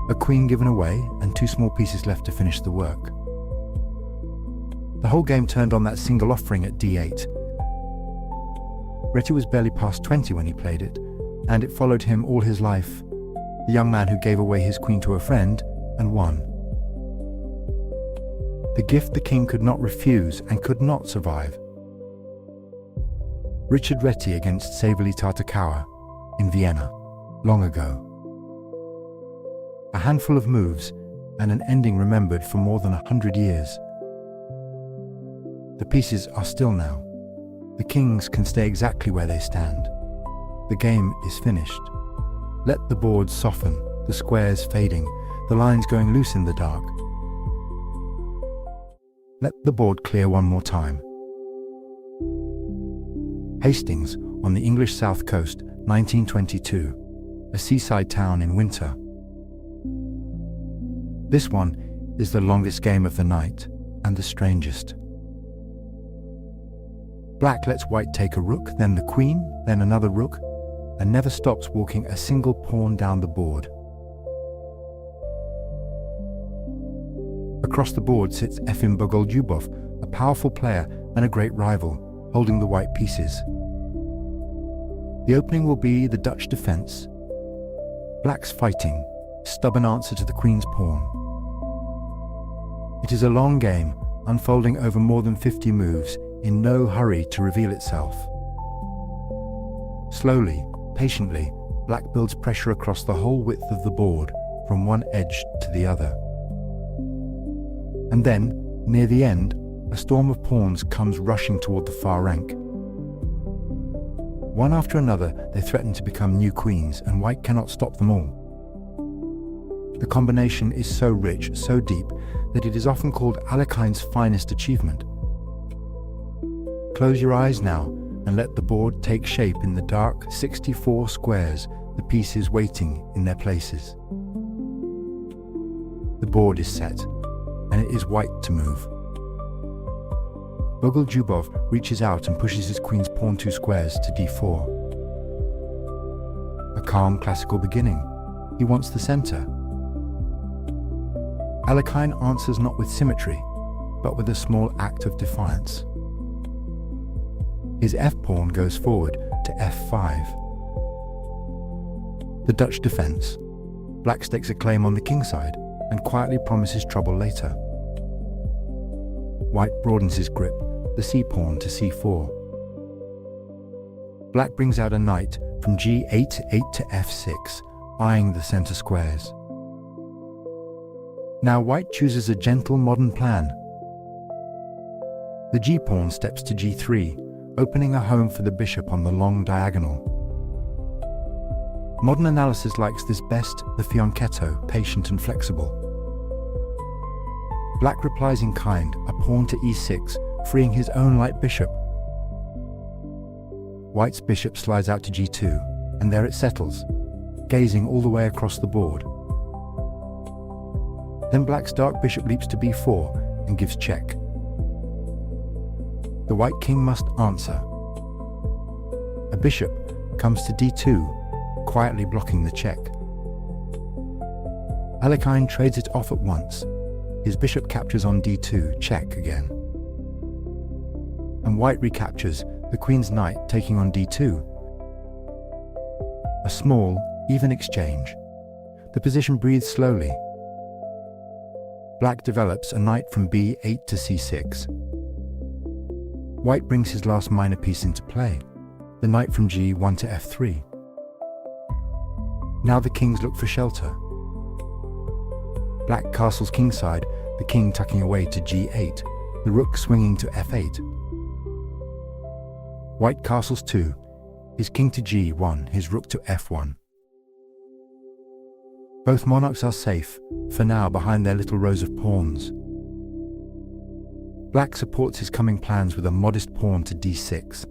A queen given away and two small pieces left to finish the work. The whole game turned on that single offering at d8. Reti was barely past 20 when he played it, and it followed him all his life, the young man who gave away his queen to a friend and won. The gift the king could not refuse and could not survive. Richard Reti against Saverly Tartakower in Vienna, long ago. A handful of moves, and an ending remembered for more than 100 years. The pieces are still now. The kings can stay exactly where they stand. The game is finished. Let the boards soften, the squares fading, the lines going loose in the dark. Let the board clear one more time. Hastings, on the English south coast, 1922, a seaside town in winter. This one is the longest game of the night and the strangest. Black lets white take a rook, then the queen, then another rook, and never stops walking a single pawn down the board. Across the board sits Efim Bogoljubov, a powerful player and a great rival, holding the white pieces. The opening will be the Dutch defense. Black's fighting, stubborn answer to the queen's pawn. It is a long game, unfolding over more than 50 moves, in no hurry to reveal itself. Slowly, patiently, Black builds pressure across the whole width of the board, from one edge to the other. And then, near the end, a storm of pawns comes rushing toward the far rank. One after another, they threaten to become new queens, and white cannot stop them all. The combination is so rich, so deep, that it is often called Alekhine's finest achievement. Close your eyes now and let the board take shape in the dark 64 squares, the pieces waiting in their places. The board is set, and it is white to move. Bogoljubov reaches out and pushes his queen's pawn 2 squares to d4. A calm classical beginning. He wants the center. Alekhine answers not with symmetry, but with a small act of defiance. His f-pawn goes forward to f5. The Dutch defense. Black stakes a claim on the king side and quietly promises trouble later. White broadens his grip, the c-pawn to c4. Black brings out a knight from g8 to f6, eyeing the center squares. Now white chooses a gentle modern plan. The g-pawn steps to g3, opening a home for the bishop on the long diagonal. Modern analysis likes this best, the fianchetto, patient and flexible. Black replies in kind, a pawn to e6, freeing his own light bishop. White's bishop slides out to g2, and there it settles, gazing all the way across the board. Then Black's dark bishop leaps to b4 and gives check. The white king must answer. A bishop comes to d2, quietly blocking the check. Alekhine trades it off at once. His bishop captures on d2, check again. And white recaptures, the queen's knight taking on d2. A small, even exchange. The position breathes slowly. Black develops a knight from b8 to c6. White brings his last minor piece into play, the knight from g1 to f3. Now the kings look for shelter. Black castles kingside, the king tucking away to g8, the rook swinging to f8. White castles too, his king to g1, his rook to f1. Both monarchs are safe, for now, behind their little rows of pawns. Black supports his coming plans with a modest pawn to d6.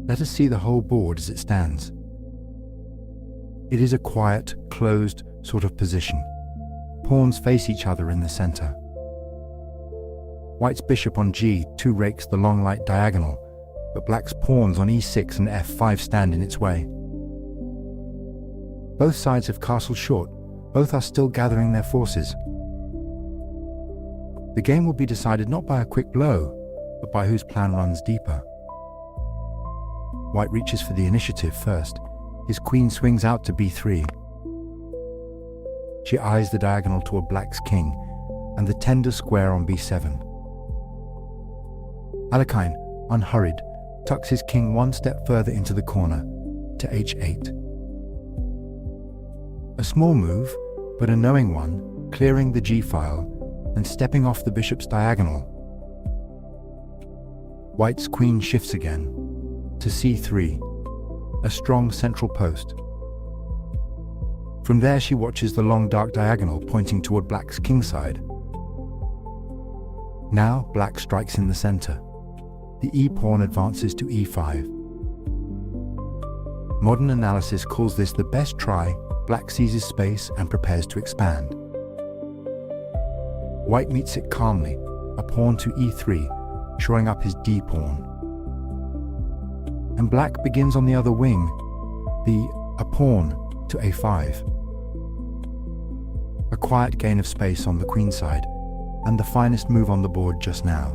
Let us see the whole board as it stands. It is a quiet, closed sort of position. Pawns face each other in the center. White's bishop on g2 rakes the long light diagonal, but Black's pawns on e6 and f5 stand in its way. Both sides have castled short. Both are still gathering their forces. The game will be decided not by a quick blow, but by whose plan runs deeper. White reaches for the initiative first. His queen swings out to b3. She eyes the diagonal toward Black's king and the tender square on b7. Alekhine, unhurried, tucks his king one step further into the corner to h8. A small move, but a knowing one, clearing the g-file and stepping off the bishop's diagonal. White's queen shifts again to c3, a strong central post. From there she watches the long dark diagonal pointing toward black's kingside. Now black strikes in the center. The e-pawn advances to e5. Modern analysis calls this the best try. Black seizes space and prepares to expand. White meets it calmly, a pawn to e3, shoring up his d-pawn. And black begins on the other wing, a pawn to a5. A quiet gain of space on the queenside, and the finest move on the board just now.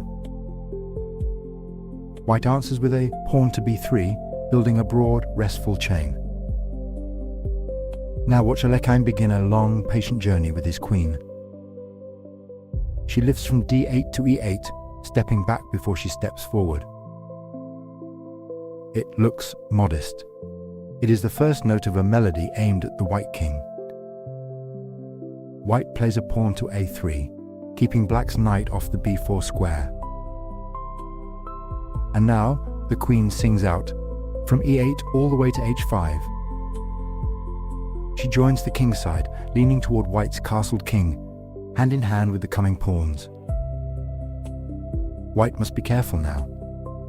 White answers with a pawn to b3, building a broad, restful chain. Now watch Alekhine begin a long, patient journey with his queen. She lifts from d8 to e8, stepping back before she steps forward. It looks modest. It is the first note of a melody aimed at the white king. White plays a pawn to a3, keeping black's knight off the b4 square. And now the queen sings out, from e8 all the way to h5. She joins the kingside, leaning toward white's castled king, hand in hand with the coming pawns. White must be careful now.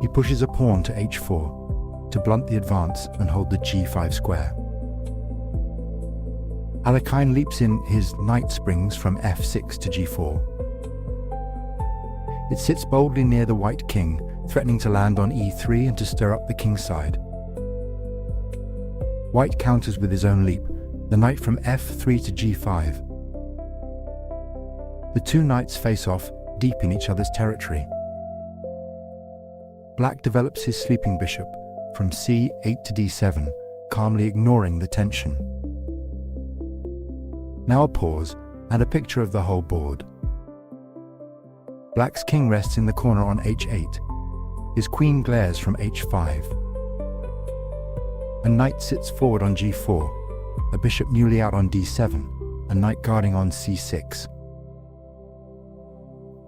He pushes a pawn to h4 to blunt the advance and hold the g5 square. Alekhine leaps in his knight springs from f6 to g4. It sits boldly near the white king, threatening to land on e3 and to stir up the kingside. White counters with his own leap, the knight from f3 to g5. The two knights face off, deep in each other's territory. Black develops his sleeping bishop from c8 to d7, calmly ignoring the tension. Now a pause and a picture of the whole board. Black's king rests in the corner on h8. His queen glares from h5. A knight sits forward on g4, a bishop newly out on d7, a knight guarding on c6.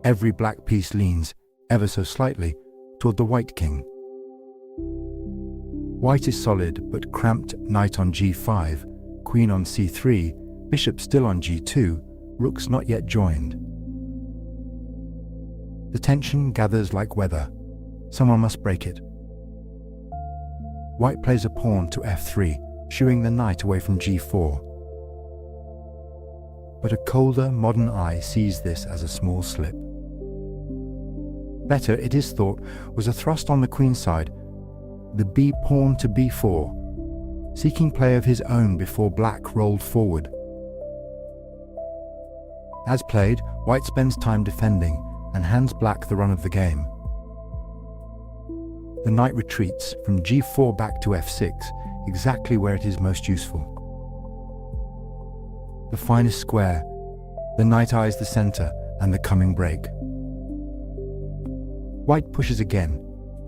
Every black piece leans, ever so slightly, toward the white king. White is solid, but cramped knight on g5, queen on c3, bishop still on g2, rooks not yet joined. The tension gathers like weather. Someone must break it. White plays a pawn to f3, shooing the knight away from g4. But a colder, modern eye sees this as a small slip. Better, it is thought, was a thrust on the queenside, the b pawn to b4, seeking play of his own before black rolled forward. As played, white spends time defending and hands black the run of the game. The knight retreats from g4 back to f6, exactly where it is most useful. The finest square, the knight eyes the center and the coming break. White pushes again,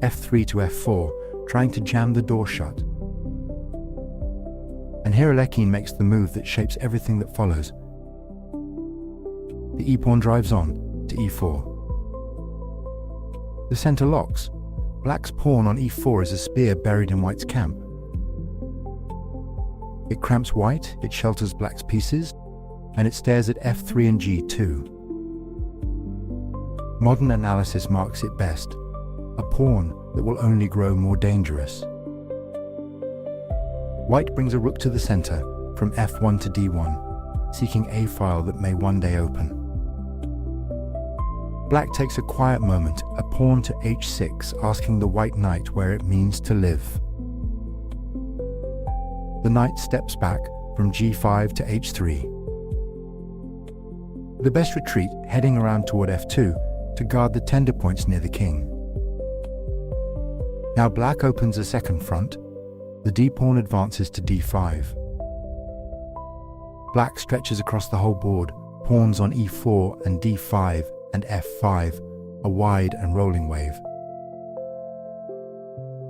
f3 to f4, trying to jam the door shut. And here Alekhine makes the move that shapes everything that follows. The e-pawn drives on to e4. The center locks. Black's pawn on e4 is a spear buried in white's camp. It cramps white, it shelters black's pieces, and it stares at f3 and g2. Modern analysis marks it best, a pawn that will only grow more dangerous. White brings a rook to the center from f1 to d1, seeking a file that may one day open. Black takes a quiet moment, a pawn to h6, asking the white knight where it means to live. The knight steps back from g5 to h3. The best retreat, heading around toward f2 to guard the tender points near the king. Now black opens a second front. The d-pawn advances to d5. Black stretches across the whole board, pawns on e4 and d5 and f5, a wide and rolling wave.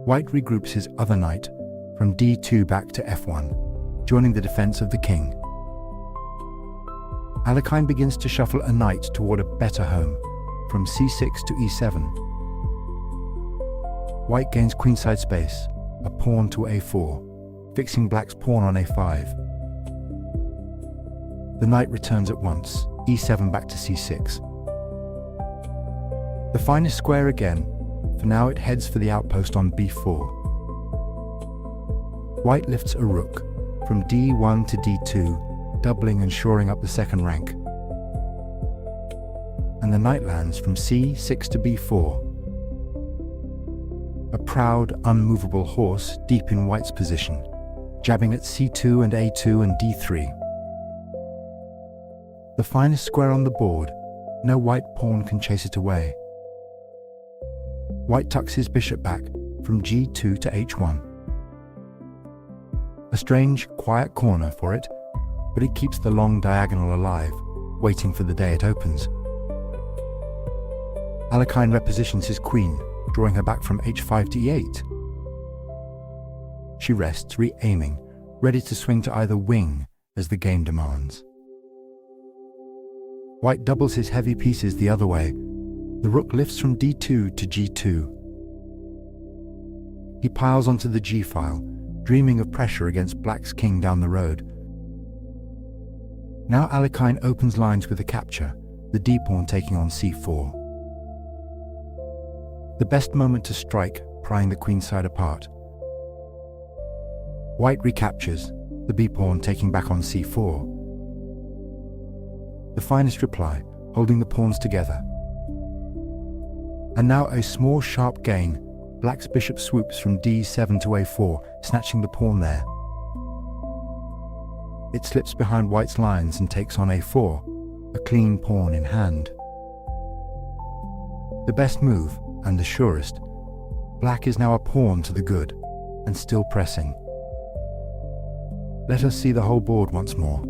White regroups his other knight from d2 back to f1, joining the defense of the king. Alekhine begins to shuffle a knight toward a better home, from c6 to e7. White gains queenside space, a pawn to a4, fixing black's pawn on a5. The knight returns at once, e7 back to c6. The fine is square again, for now it heads for the outpost on b4. White lifts a rook, from d1 to d2, doubling and shoring up the second rank. And the knight lands from c6 to b4. A proud, unmovable horse deep in White's position, jabbing at c2 and a2 and d3. The finest square on the board, no white pawn can chase it away. White tucks his bishop back from g2 to h1. A strange, quiet corner for it, but it keeps the long diagonal alive, waiting for the day it opens. Alekhine repositions his queen, drawing her back from h5 to e8. She rests, re-aiming, ready to swing to either wing, as the game demands. White doubles his heavy pieces the other way. The rook lifts from d2 to g2. He piles onto the g-file, dreaming of pressure against black's king down the road. Now Alekhine opens lines with a capture, the d-pawn taking on c4. The best moment to strike, prying the queenside apart. White recaptures, the b-pawn taking back on c4. The finest reply, holding the pawns together. And now a small sharp gain. Black's bishop swoops from d7 to a4, snatching the pawn there. It slips behind White's lines and takes on a4, a clean pawn in hand. The best move, and the surest. Black is now a pawn to the good, and still pressing. Let us see the whole board once more.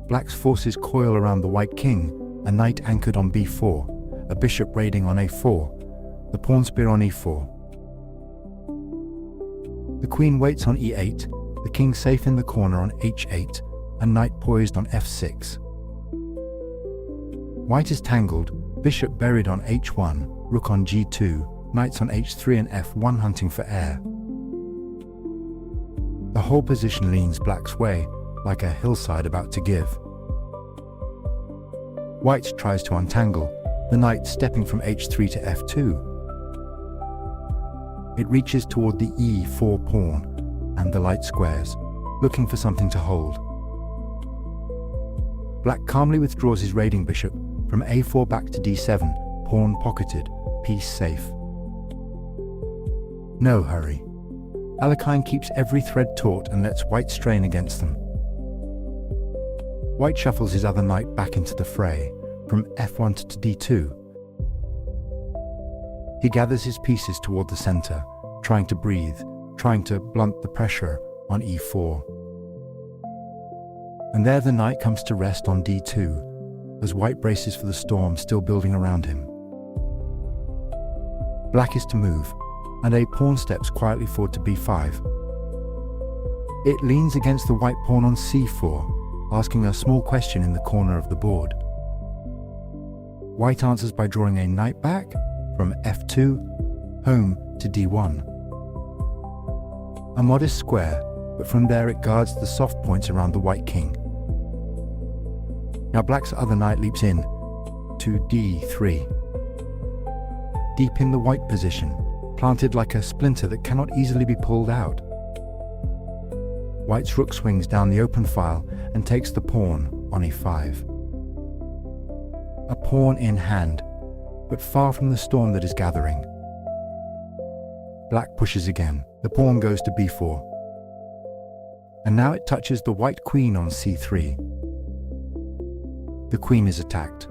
Black's forces coil around the white king, a knight anchored on b4, a bishop raiding on a4, the pawn spear on e4. The queen waits on e8, the king safe in the corner on h8, and knight poised on f6. White is tangled, bishop buried on h1, rook on g2, knights on h3 and f1 hunting for air. The whole position leans black's way, like a hillside about to give. White tries to untangle, the knight stepping from h3 to f2. It reaches toward the e4 pawn, and the light squares, looking for something to hold. Black calmly withdraws his raiding bishop from a4 back to d7, pawn pocketed, piece safe. No hurry. Alekhine keeps every thread taut and lets White strain against them. White shuffles his other knight back into the fray, from f1 to d2. He gathers his pieces toward the center, trying to breathe, trying to blunt the pressure on e4. And there the knight comes to rest on d2, as White braces for the storm still building around him. Black is to move, and a pawn steps quietly forward to b5. It leans against the white pawn on c4, asking a small question in the corner of the board. White answers by drawing a knight back from f2, home to d1. A modest square, but from there it guards the soft points around the white king. Now black's other knight leaps in to d3. Deep in the white position, planted like a splinter that cannot easily be pulled out. White's rook swings down the open file and takes the pawn on e5. A pawn in hand, but far from the storm that is gathering. Black pushes again. The pawn goes to b4. And now it touches the white queen on c3. The queen is attacked.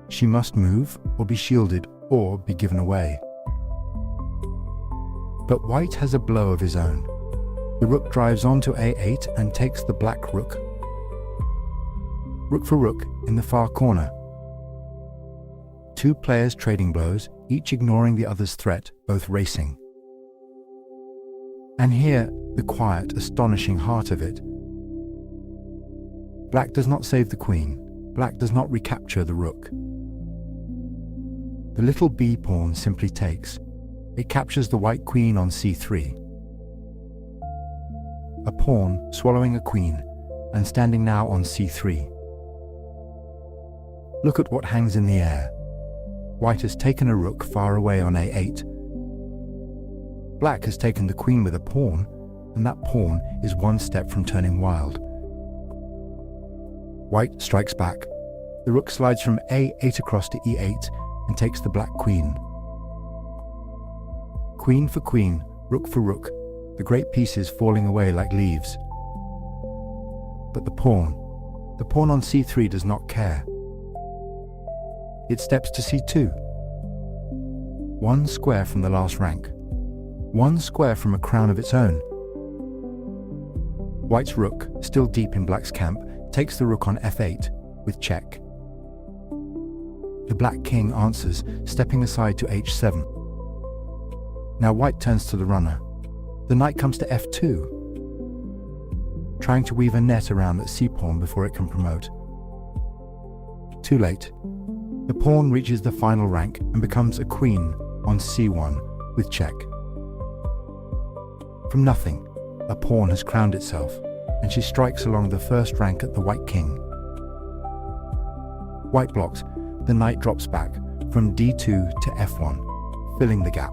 She must move, or be shielded, or be given away. But White has a blow of his own. The rook drives on to a8 and takes the black rook. Rook for rook in the far corner. Two players trading blows, each ignoring the other's threat, both racing. And here, the quiet, astonishing heart of it. Black does not save the queen. Black does not recapture the rook. The little b pawn simply takes. It captures the white queen on c3. A pawn swallowing a queen and standing now on c3. Look at what hangs in the air. White has taken a rook far away on a8. Black has taken the queen with a pawn, and that pawn is one step from turning wild. White strikes back. The rook slides from a8 across to e8 and takes the black queen. Queen for queen, rook for rook, the great pieces falling away like leaves. But the pawn on c3 does not care. It steps to c2. One square from the last rank. One square from a crown of its own. White's rook, still deep in black's camp, takes the rook on f8 with check. The black king answers, stepping aside to h7. Now white turns to the runner. The knight comes to f2, trying to weave a net around that c-pawn before it can promote. Too late. The pawn reaches the final rank and becomes a queen on c1 with check. From nothing, a pawn has crowned itself, and she strikes along the first rank at the white king. White blocks. The knight drops back from d2 to f1, filling the gap.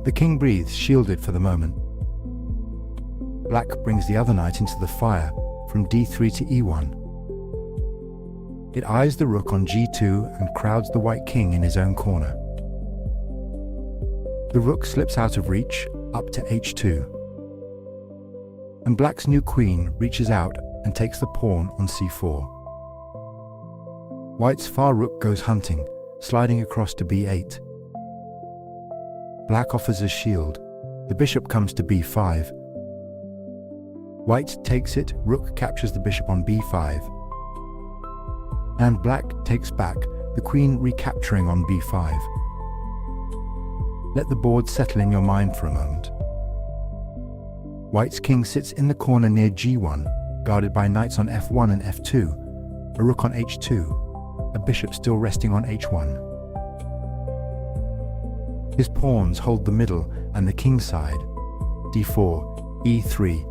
The king breathes, shielded for the moment. Black brings the other knight into the fire from d3 to e1. It eyes the rook on g2 and crowds the white king in his own corner. The rook slips out of reach, up to h2. And black's new queen reaches out and takes the pawn on c4. White's far rook goes hunting, sliding across to b8. Black offers a shield. The bishop comes to b5. White takes it, rook captures the bishop on b5. And black takes back, the queen recapturing on b5. Let the board settle in your mind for a moment. White's king sits in the corner near g1, guarded by knights on f1 and f2, a rook on h2, a bishop still resting on h1. His pawns hold the middle and the king side, d4, e3,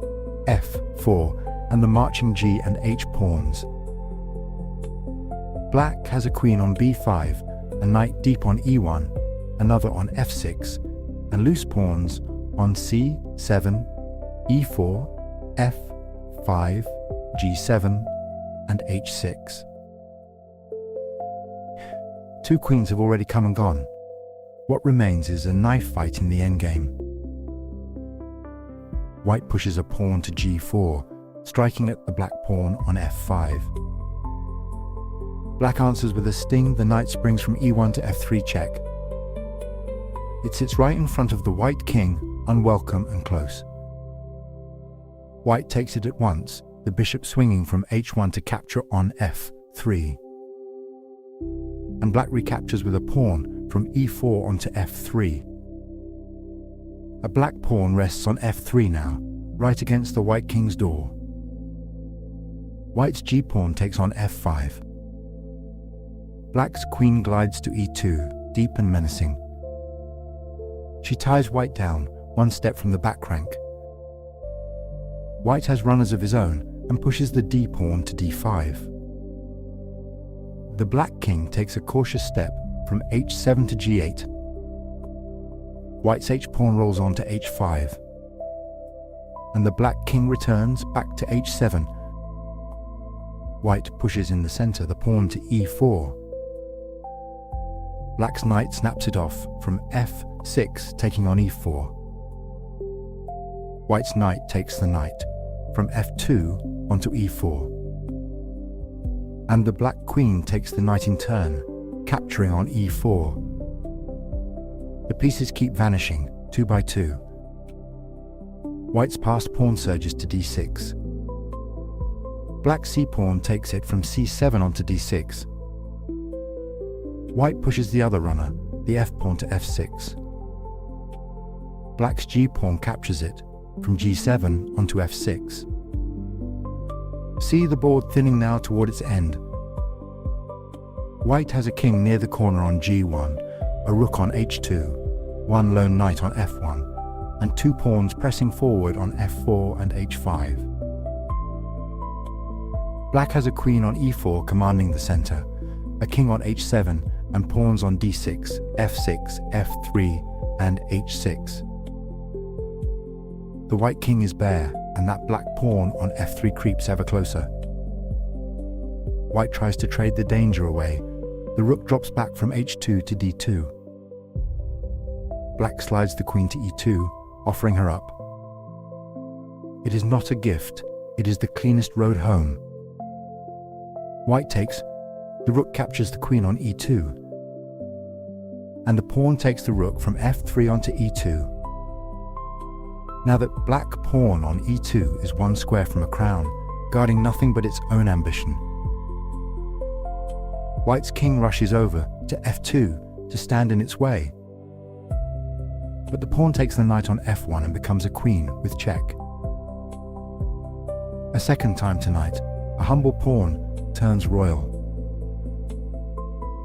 f4, and the marching g and h pawns. Black has a queen on b5, a knight deep on e1, another on f6, and loose pawns on c7, e4, f5, g7, and h6. Two queens have already come and gone. What remains is a knife fight in the endgame. White pushes a pawn to g4, striking at the black pawn on f5. Black answers with a sting. The knight springs from e1 to f3 check. It sits right in front of the white king, unwelcome and close. White takes it at once, the bishop swinging from h1 to capture on f3. And black recaptures with a pawn from e4 onto f3. A black pawn rests on f3 now, right against the white king's door. White's g-pawn takes on f5. Black's queen glides to e2, deep and menacing. She ties white down, one step from the back rank. White has runners of his own and pushes the d-pawn to d5. The black king takes a cautious step from h7 to g8. White's h-pawn rolls on to h5. And the black king returns back to h7. White pushes in the center the pawn to e4. Black's knight snaps it off from f6, taking on e4. White's knight takes the knight from f2 onto e4. And the black queen takes the knight in turn, capturing on e4. The pieces keep vanishing, 2 by 2. White's passed pawn surges to d6. Black's c-pawn takes it from c7 onto d6. White pushes the other runner, the f-pawn to f6. Black's g-pawn captures it from g7 onto f6. See the board thinning now toward its end. White has a king near the corner on g1, a rook on h2, one lone knight on f1, and two pawns pressing forward on f4 and h5. Black has a queen on e4 commanding the center, a king on h7, and pawns on d6, f6, f3, and h6. The white king is bare, and that black pawn on f3 creeps ever closer. White tries to trade the danger away. The rook drops back from h2 to d2. Black slides the queen to e2, offering her up. It is not a gift, it is the cleanest road home. White takes, the rook captures the queen on e2, and the pawn takes the rook from f3 onto e2. Now that black pawn on e2 is one square from a crown, guarding nothing but its own ambition. White's king rushes over to f2 to stand in its way. But the pawn takes the knight on f1 and becomes a queen with check. A second time tonight, a humble pawn turns royal.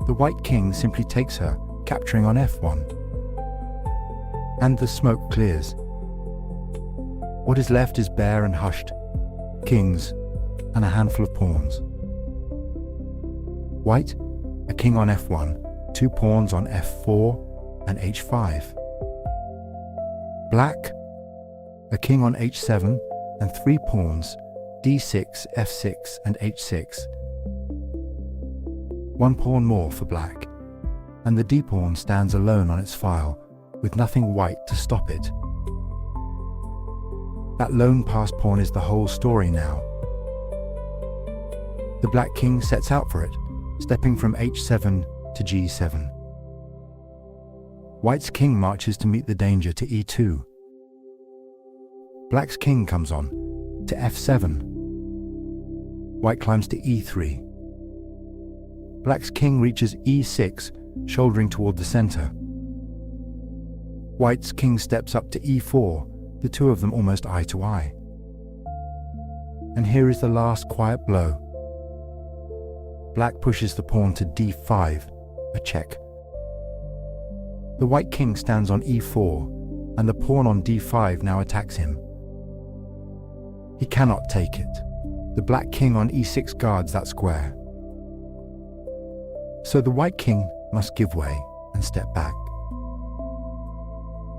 The white king simply takes her, capturing on f1. And the smoke clears. What is left is bare and hushed, kings, and a handful of pawns. White, a king on f1, two pawns on f4 and h5. Black, a king on h7 and three pawns, d6, f6, and h6. One pawn more for black, and the d-pawn stands alone on its file, with nothing white to stop it. That lone passed pawn is the whole story now. The black king sets out for it, stepping from h7 to g7. White's king marches to meet the danger to e2. Black's king comes on to f7. White climbs to e3. Black's king reaches e6, shouldering toward the center. White's king steps up to e4, the two of them almost eye to eye. And here is the last quiet blow. Black pushes the pawn to d5, a check. The white king stands on e4, and the pawn on d5 now attacks him. He cannot take it. The black king on e6 guards that square. So the white king must give way and step back.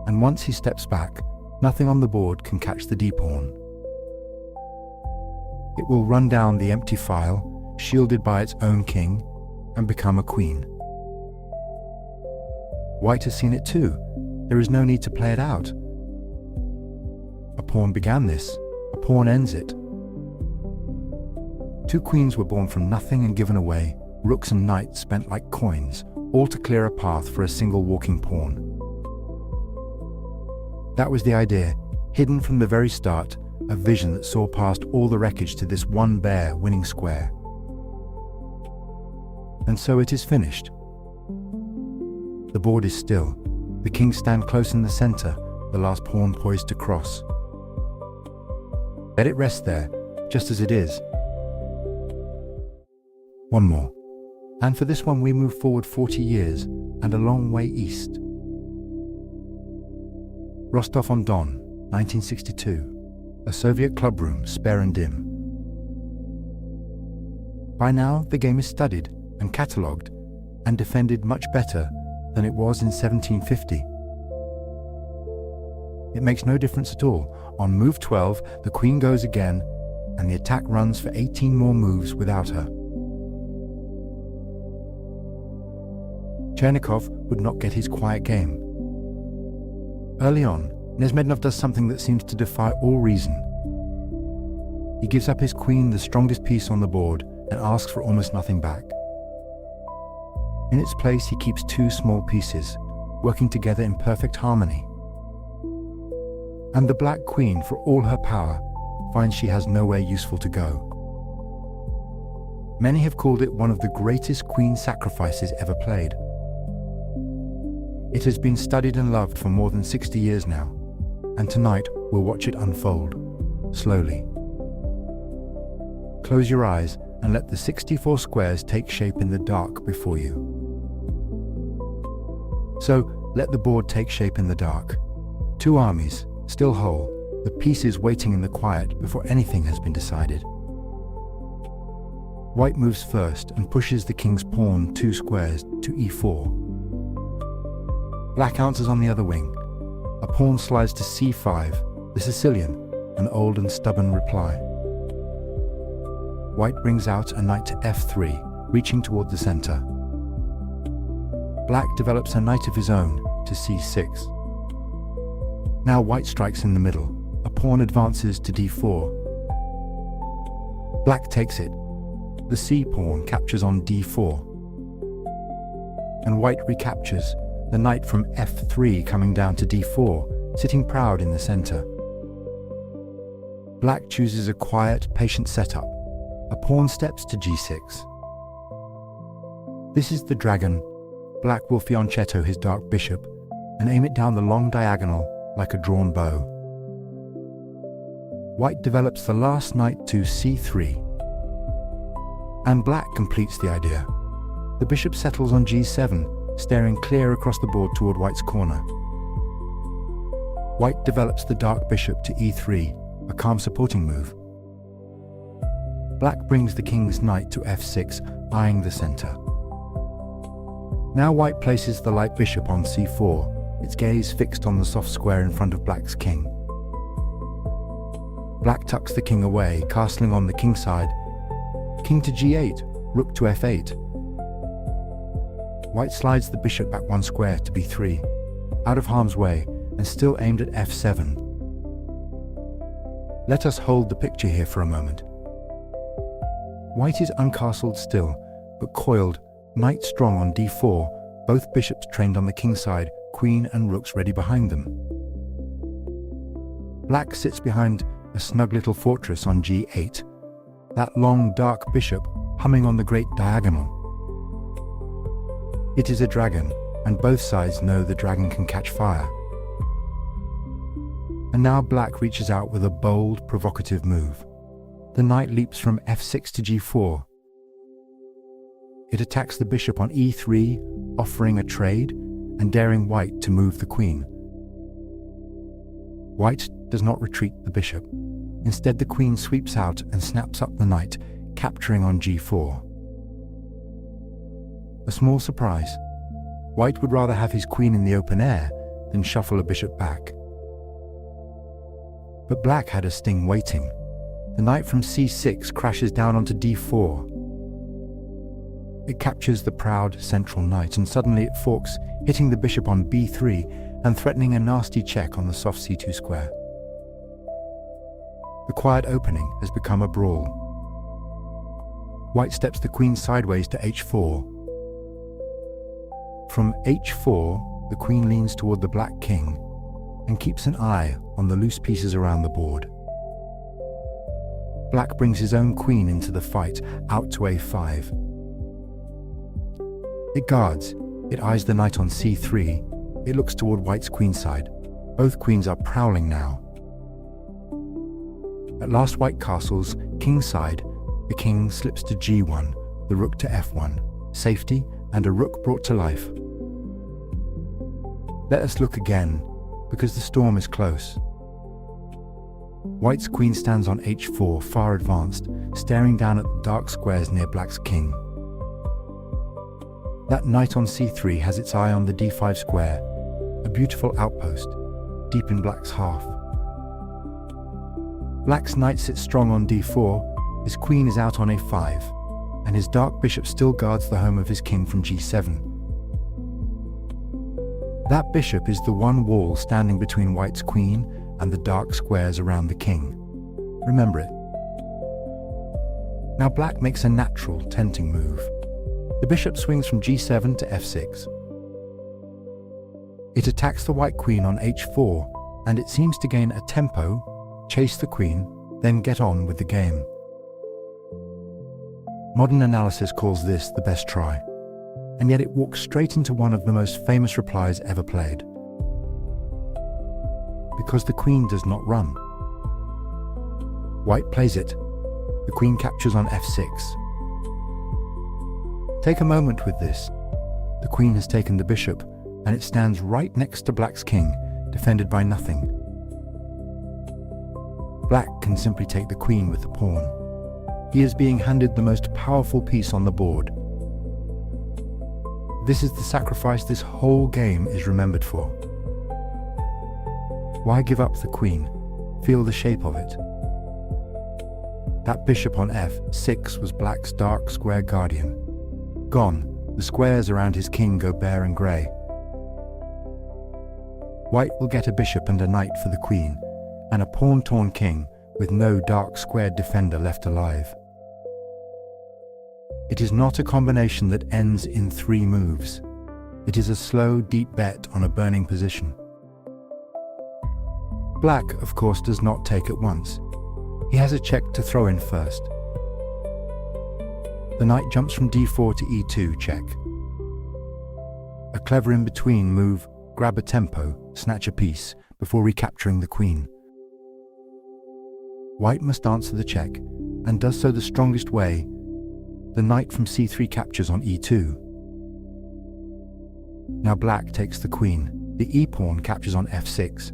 And once he steps back, nothing on the board can catch the d-pawn. It will run down the empty file, shielded by its own king, and become a queen. White has seen it too. There is no need to play it out. A pawn began this, a pawn ends it. Two queens were born from nothing and given away, rooks and knights spent like coins, all to clear a path for a single walking pawn. That was the idea, hidden from the very start, a vision that saw past all the wreckage to this one bare winning square. And so it is finished. The board is still. The kings stand close in the center, the last pawn poised to cross. Let it rest there, just as it is. One more. And for this one we move forward 40 years and a long way east. Rostov-on-Don, 1962. A Soviet clubroom, spare and dim. By now, the game is studied and catalogued and defended much better than it was in 1750. It makes no difference at all. On move 12, the queen goes again, and the attack runs for 18 more moves without her. Chernikov would not get his quiet game. Early on, Nezhmetdinov does something that seems to defy all reason. He gives up his queen, the strongest piece on the board, and asks for almost nothing back. In its place, he keeps two small pieces, working together in perfect harmony. And the black queen, for all her power, finds she has nowhere useful to go. Many have called it one of the greatest queen sacrifices ever played. It has been studied and loved for more than 60 years now, and tonight we'll watch it unfold, slowly. Close your eyes and let the 64 squares take shape in the dark before you. So, let the board take shape in the dark. Two armies, still whole, the pieces waiting in the quiet before anything has been decided. White moves first and pushes the king's pawn 2 squares to e4. Black answers on the other wing. A pawn slides to c5, the Sicilian, an old and stubborn reply. White brings out a knight to f3, reaching toward the center. Black develops a knight of his own to c6. Now white strikes in the middle. A pawn advances to d4. Black takes it. The c-pawn captures on d4. And white recaptures, the knight from f3 coming down to d4, sitting proud in the center. Black chooses a quiet, patient setup. A pawn steps to g6. This is the dragon. Black will fianchetto his dark bishop and aim it down the long diagonal like a drawn bow. White develops the last knight to c3. And black completes the idea. The bishop settles on g7, staring clear across the board toward white's corner. White develops the dark bishop to e3, a calm supporting move. Black brings the king's knight to f6, eyeing the center. Now white places the light bishop on c4, its gaze fixed on the soft square in front of black's king. Black tucks the king away, castling on the king side. King to g8, rook to f8. White slides the bishop back 1 square to b3, out of harm's way and still aimed at f7. Let us hold the picture here for a moment. White is uncastled still, but coiled, knight strong on d4, both bishops trained on the king side, queen and rooks ready behind them. Black sits behind a snug little fortress on g8, that long dark bishop humming on the great diagonal. It is a dragon, and both sides know the dragon can catch fire. And now black reaches out with a bold, provocative move. The knight leaps from f6 to g4. It attacks the bishop on e3, offering a trade and daring white to move the queen. White does not retreat the bishop. Instead, the queen sweeps out and snaps up the knight, capturing on g4. A small surprise. White would rather have his queen in the open air than shuffle a bishop back. But black had a sting waiting. The knight from c6 crashes down onto d4. It captures the proud central knight, and suddenly it forks, hitting the bishop on b3 and threatening a nasty check on the soft c2 square. The quiet opening has become a brawl. White steps the queen sideways to h4. From h4, the queen leans toward the black king and keeps an eye on the loose pieces around the board. Black brings his own queen into the fight, out to a5. It guards. It eyes the knight on c3. It looks toward white's queenside. Both queens are prowling now. At last white castles, kingside. The king slips to g1, the rook to f1. Safety and a rook brought to life. Let us look again, because the storm is close. White's queen stands on h4, far advanced, staring down at the dark squares near black's king. That knight on c3 has its eye on the d5 square, a beautiful outpost, deep in black's half. Black's knight sits strong on d4, his queen is out on a5, and his dark bishop still guards the home of his king from g7. That bishop is the one wall standing between white's queen and the dark squares around the king. Remember it. Now black makes a natural, tempting move. The bishop swings from g7 to f6. It attacks the white queen on h4, and it seems to gain a tempo, chase the queen, then get on with the game. Modern analysis calls this the best try, and yet it walks straight into one of the most famous replies ever played. Because the queen does not run. White plays it. The The queen captures on f6. Take a moment with this. The queen has taken the bishop, and it stands right next to black's king, defended by nothing. Black can simply take the queen with the pawn. He is being handed the most powerful piece on the board. This is the sacrifice this whole game is remembered for. Why give up the queen? Feel the shape of it. That bishop on f6 was black's dark square guardian. Gone, the squares around his king go bare and grey. White will get a bishop and a knight for the queen, and a pawn-torn king with no dark squared defender left alive. It is not a combination that ends in 3 moves. It is a slow, deep bet on a burning position. Black, of course, does not take at once. He has a check to throw in first. The knight jumps from d4 to e2, check. A clever in-between move, grab a tempo, snatch a piece, before recapturing the queen. White must answer the check, and does so the strongest way. The knight from c3 captures on e2. Now black takes the queen. The e-pawn captures on f6.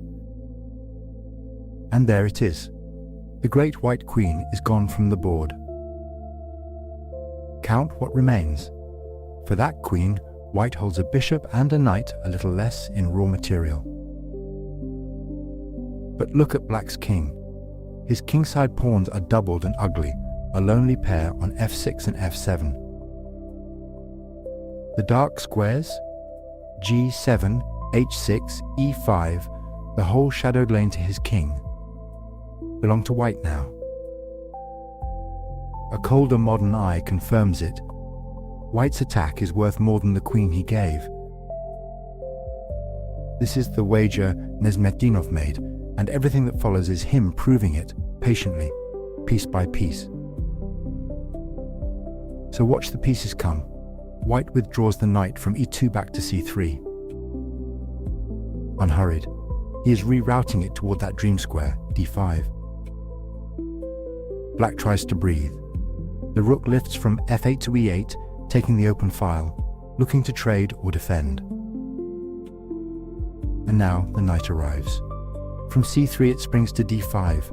And there it is. The great white queen is gone from the board. Count what remains. For that queen, white holds a bishop and a knight a little less in raw material. But look at black's king. His kingside pawns are doubled and ugly, a lonely pair on f6 and f7. The dark squares, g7, h6, e5, the whole shadowed lane to his king, belong to white now. A colder modern eye confirms it. White's attack is worth more than the queen he gave. This is the wager Nezhmetdinov made, and everything that follows is him proving it, patiently, piece by piece. So watch the pieces come. White withdraws the knight from e2 back to c3. Unhurried, he is rerouting it toward that dream square, d5. Black tries to breathe. The rook lifts from f8 to e8, taking the open file, looking to trade or defend. And now the knight arrives. From c3 it springs to d5.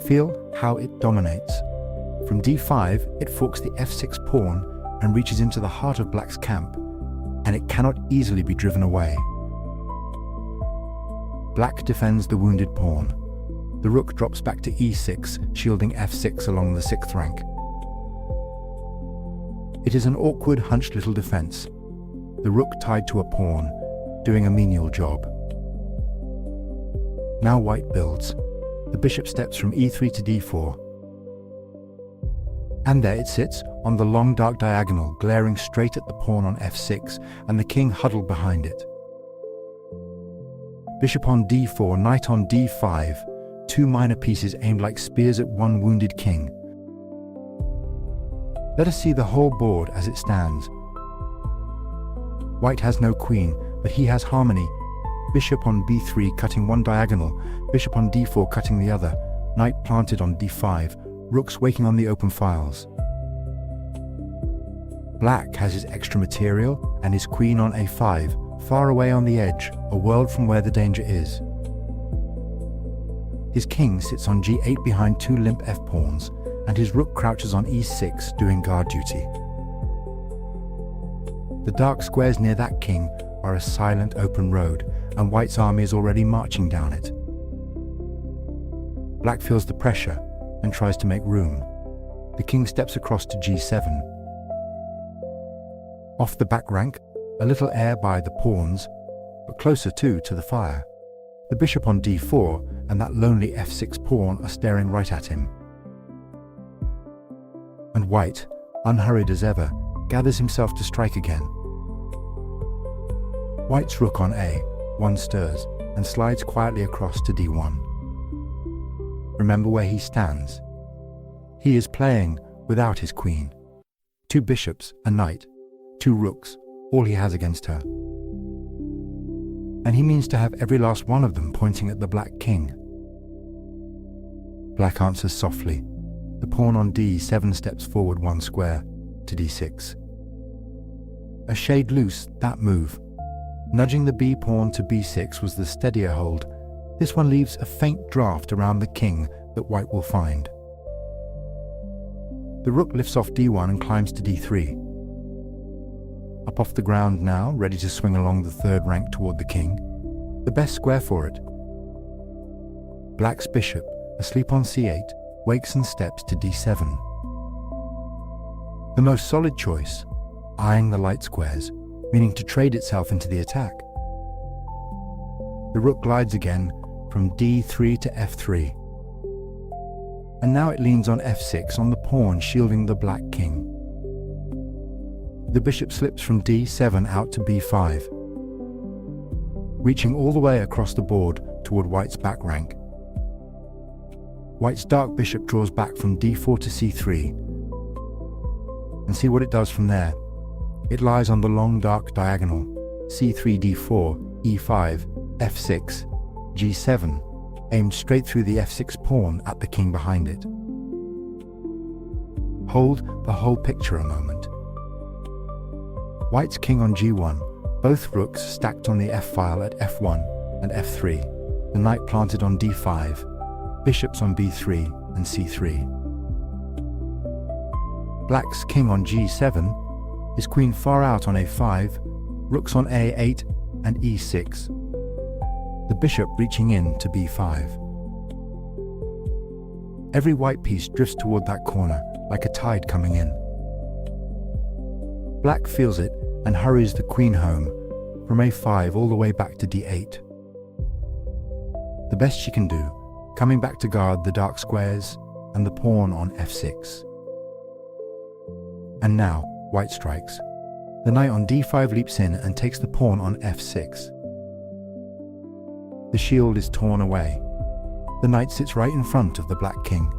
Feel how it dominates. From d5 it forks the f6 pawn and reaches into the heart of black's camp, and it cannot easily be driven away. Black defends the wounded pawn. The rook drops back to e6, shielding f6 along the 6th rank. It is an awkward, hunched little defense. The rook tied to a pawn, doing a menial job. Now white builds. The bishop steps from e3 to d4. And there it sits, on the long dark diagonal, glaring straight at the pawn on f6, and the king huddled behind it. Bishop on d4, knight on d5, 2 minor pieces aimed like spears at one wounded king. Let us see the whole board as it stands. White has no queen, but he has harmony. Bishop on b3 cutting one diagonal, bishop on d4 cutting the other, knight planted on d5, rooks waking on the open files. Black has his extra material and his queen on a5, far away on the edge, a world from where the danger is. His king sits on g8 behind 2 limp f-pawns, and his rook crouches on e6 doing guard duty. The dark squares near that king are a silent open road, and white's army is already marching down it. Black feels the pressure and tries to make room. The king steps across to g7. Off the back rank, a little air by the pawns, but closer too to the fire. The bishop on d4 and that lonely f6 pawn are staring right at him. And white, unhurried as ever, gathers himself to strike again. White's rook on a1 stirs and slides quietly across to d1. Remember where he stands. He is playing without his queen. 2 bishops, a knight, 2 rooks, all he has against her. And he means to have every last one of them pointing at the black king. Black answers softly. The pawn on d7 steps forward 1 square to d6. A shade loose, that move. Nudging the b pawn to b6 was the steadier hold. This one leaves a faint draft around the king that white will find. The rook lifts off d1 and climbs to d3. Up off the ground now, ready to swing along the third rank toward the king. The best square for it. Black's bishop, asleep on c8, wakes and steps to d7. The most solid choice, eyeing the light squares, meaning to trade itself into the attack. The rook glides again from d3 to f3. And now it leans on f6 on the pawn shielding the black king. The bishop slips from d7 out to b5, reaching all the way across the board toward white's back rank. White's dark bishop draws back from d4 to c3. And see what it does from there. It lies on the long dark diagonal, c3, d4, e5, f6, g7, aimed straight through the f6 pawn at the king behind it. Hold the whole picture a moment. White's king on g1, both rooks stacked on the f-file at f1 and f3, the knight planted on d5, bishops on b3 and c3. Black's king on g7, his queen far out on a5, rooks on a8 and e6, the bishop reaching in to b5. Every white piece drifts toward that corner like a tide coming in. Black feels it and hurries the queen home from a5 all the way back to d8. The best she can do, coming back to guard the dark squares and the pawn on f6. And now, white strikes. The knight on d5 leaps in and takes the pawn on f6. The shield is torn away. The knight sits right in front of the black king.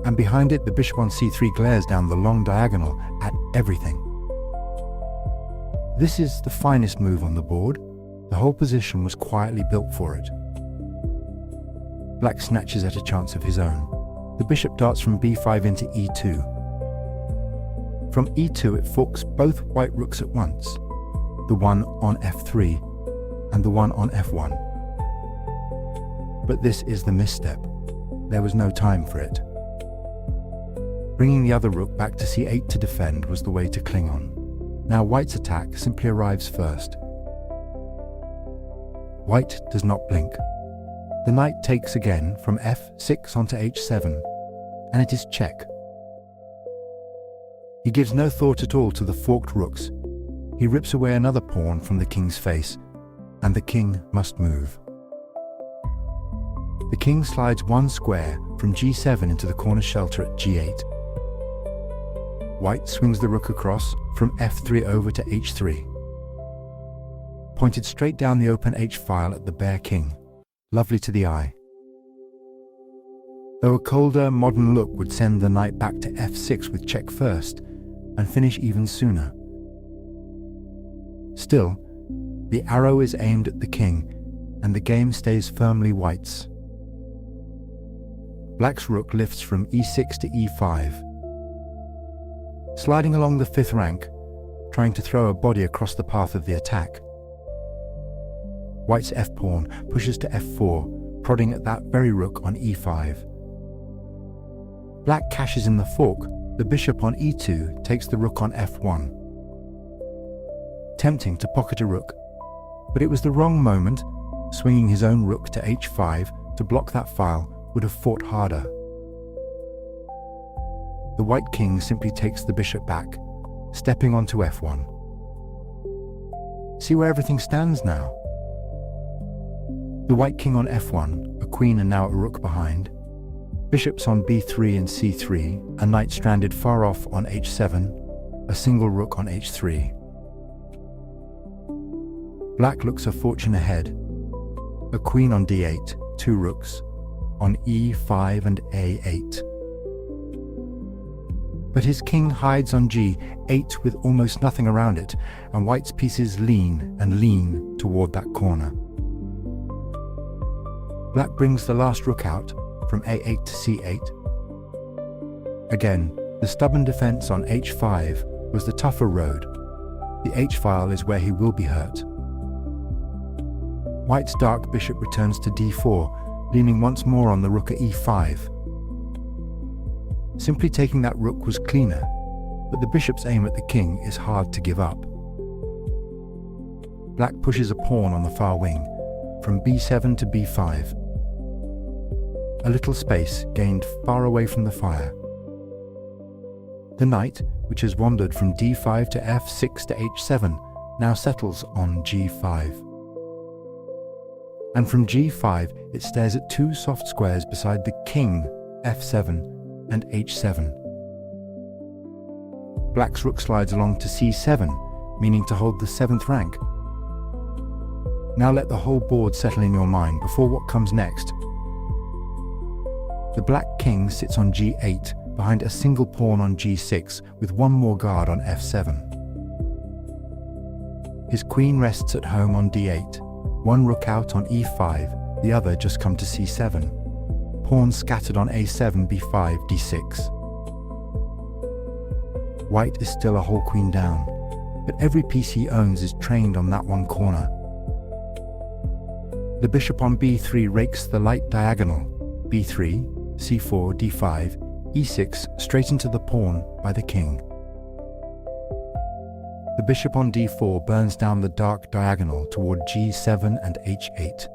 And behind it, the bishop on c3 glares down the long diagonal at everything. This is the finest move on the board. The whole position was quietly built for it. Black snatches at a chance of his own. The bishop darts from b5 into e2. From e2 it forks both white rooks at once, the one on f3 and the one on f1. But this is the misstep. There was no time for it. Bringing the other rook back to c8 to defend was the way to cling on. Now white's attack simply arrives first. White does not blink. The knight takes again from f6 onto h7, and it is check. He gives no thought at all to the forked rooks. He rips away another pawn from the king's face, and the king must move. The king slides 1 square from g7 into the corner shelter at g8. White swings the rook across from f3 over to h3. Pointed straight down the open h-file at the bare king, lovely to the eye. Though a colder, modern look would send the knight back to f6 with check first, and finish even sooner. Still, the arrow is aimed at the king, and the game stays firmly white's. Black's rook lifts from e6 to e5. Sliding along the 5th rank, trying to throw a body across the path of the attack. White's f-pawn pushes to f4, prodding at that very rook on e5. Black cashes in the fork. The bishop on e2 takes the rook on f1. Tempting to pocket a rook, but it was the wrong moment. Swinging his own rook to h5 to block that file would have fought harder. The white king simply takes the bishop back, stepping onto f1. See where everything stands now. The white king on f1, a queen and now a rook behind. Bishops on b3 and c3, a knight stranded far off on h7, a single rook on h3. Black looks a fortune ahead. A queen on d8, 2 rooks, on e5 and a8. But his king hides on g8 with almost nothing around it, and white's pieces lean and lean toward that corner. Black brings the last rook out, from a8 to c8. Again, the stubborn defense on h5 was the tougher road. The h-file is where he will be hurt. White's dark bishop returns to d4, leaning once more on the rook at e5. Simply taking that rook was cleaner, but the bishop's aim at the king is hard to give up. Black pushes a pawn on the far wing, from b7 to b5. A little space gained far away from the fire. The knight, which has wandered from d5 to f6 to h7, now settles on g5. And from g5 it stares at two soft squares beside the king, f7 and h7. Black's rook slides along to c7, meaning to hold the 7th rank. Now let the whole board settle in your mind before what comes next. The black king sits on g8, behind a single pawn on g6 with one more guard on f7. His queen rests at home on d8, one rook out on e5, the other just come to c7. Pawns scattered on a7, b5, d6. White is still a whole queen down, but every piece he owns is trained on that one corner. The bishop on b3 rakes the light diagonal, b3, c4, d5, e6 straight into the pawn by the king. The bishop on d4 burns down the dark diagonal toward g7 and h8.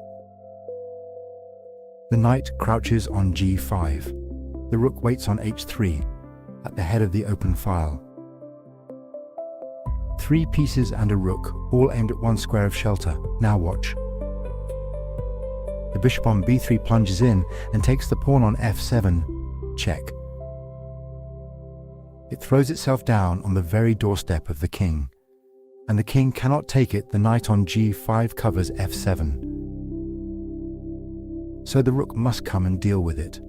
The knight crouches on g5. The rook waits on h3, at the head of the open file. 3 pieces and a rook, all aimed at one square of shelter. Now watch. The bishop on b3 plunges in and takes the pawn on f7, check. It throws itself down on the very doorstep of the king, and the king cannot take it. The knight on g5 covers f7. So the rook must come and deal with it.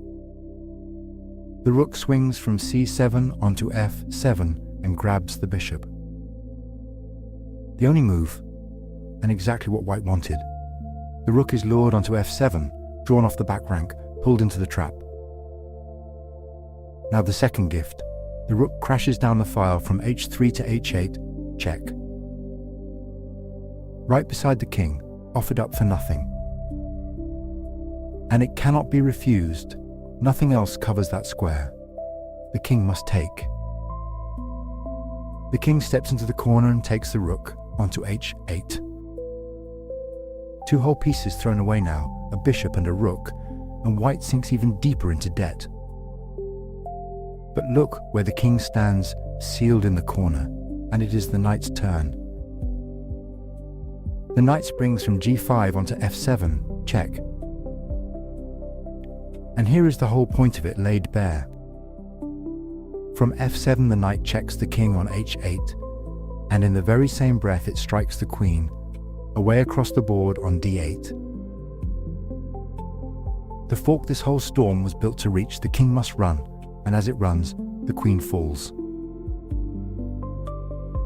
The rook swings from c7 onto f7 and grabs the bishop. The only move, and exactly what White wanted. The rook is lured onto f7, drawn off the back rank, pulled into the trap. Now the second gift. The rook crashes down the file from h3 to h8, check. Right beside the king, offered up for nothing. And it cannot be refused. Nothing else covers that square. The king must take. The king steps into the corner and takes the rook onto h8. 2 whole pieces thrown away now, a bishop and a rook, and White sinks even deeper into debt. But look where the king stands, sealed in the corner, and it is the knight's turn. The knight springs from g5 onto f7, check. And here is the whole point of it laid bare. From f7 the knight checks the king on h8, and in the very same breath it strikes the queen, away across the board on d8. The fork this whole storm was built to reach, the king must run, and as it runs, the queen falls.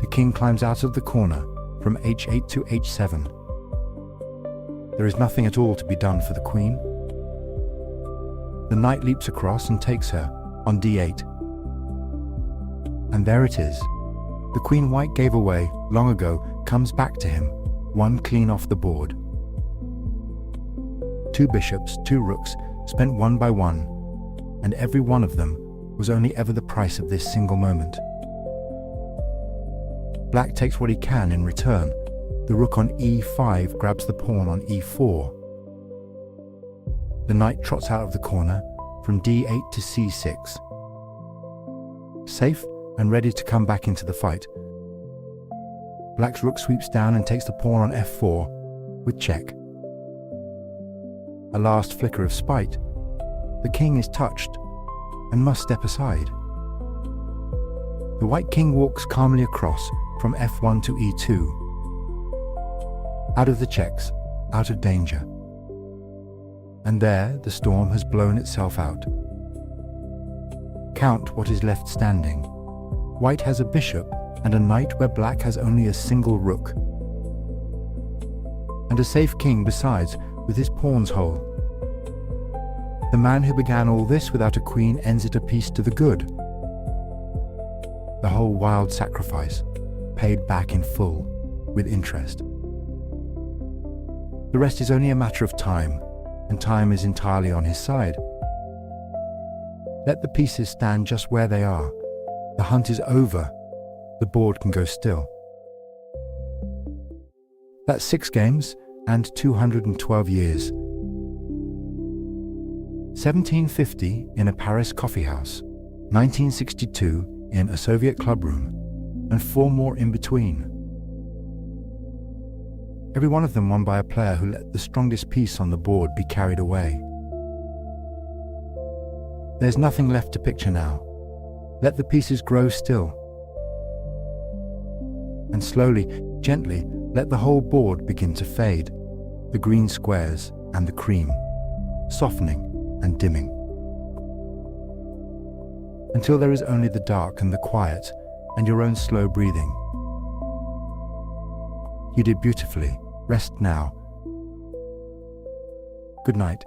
The king climbs out of the corner, from h8 to h7. There is nothing at all to be done for the queen. The knight leaps across and takes her, on d8. And there it is. The queen White gave away, long ago, comes back to him, one clean off the board. 2 bishops, 2 rooks, spent one by one, and every one of them was only ever the price of this single moment. Black takes what he can in return. The rook on e5 grabs the pawn on e4. The knight trots out of the corner, from d8 to c6. Safe and ready to come back into the fight. Black's rook sweeps down and takes the pawn on f4, with check. A last flicker of spite. The king is touched, and must step aside. The white king walks calmly across, from f1 to e2. Out of the checks, out of danger. And there the storm has blown itself out. Count what is left standing. White has a bishop and a knight where black has only a single rook. And a safe king besides, with his pawns whole. The man who began all this without a queen ends it a piece to the good. The whole wild sacrifice, paid back in full, with interest. The rest is only a matter of time, and time is entirely on his side. Let the pieces stand just where they are. The hunt is over. The board can go still. That's 6 games and 212 years. 1750 in a Paris coffeehouse, 1962 in a Soviet clubroom, and 4 more in between. Every one of them won by a player who let the strongest piece on the board be carried away. There's nothing left to picture now. Let the pieces grow still. And slowly, gently, let the whole board begin to fade, the green squares and the cream, softening and dimming, until there is only the dark and the quiet and your own slow breathing. You did beautifully. Rest now. Good night.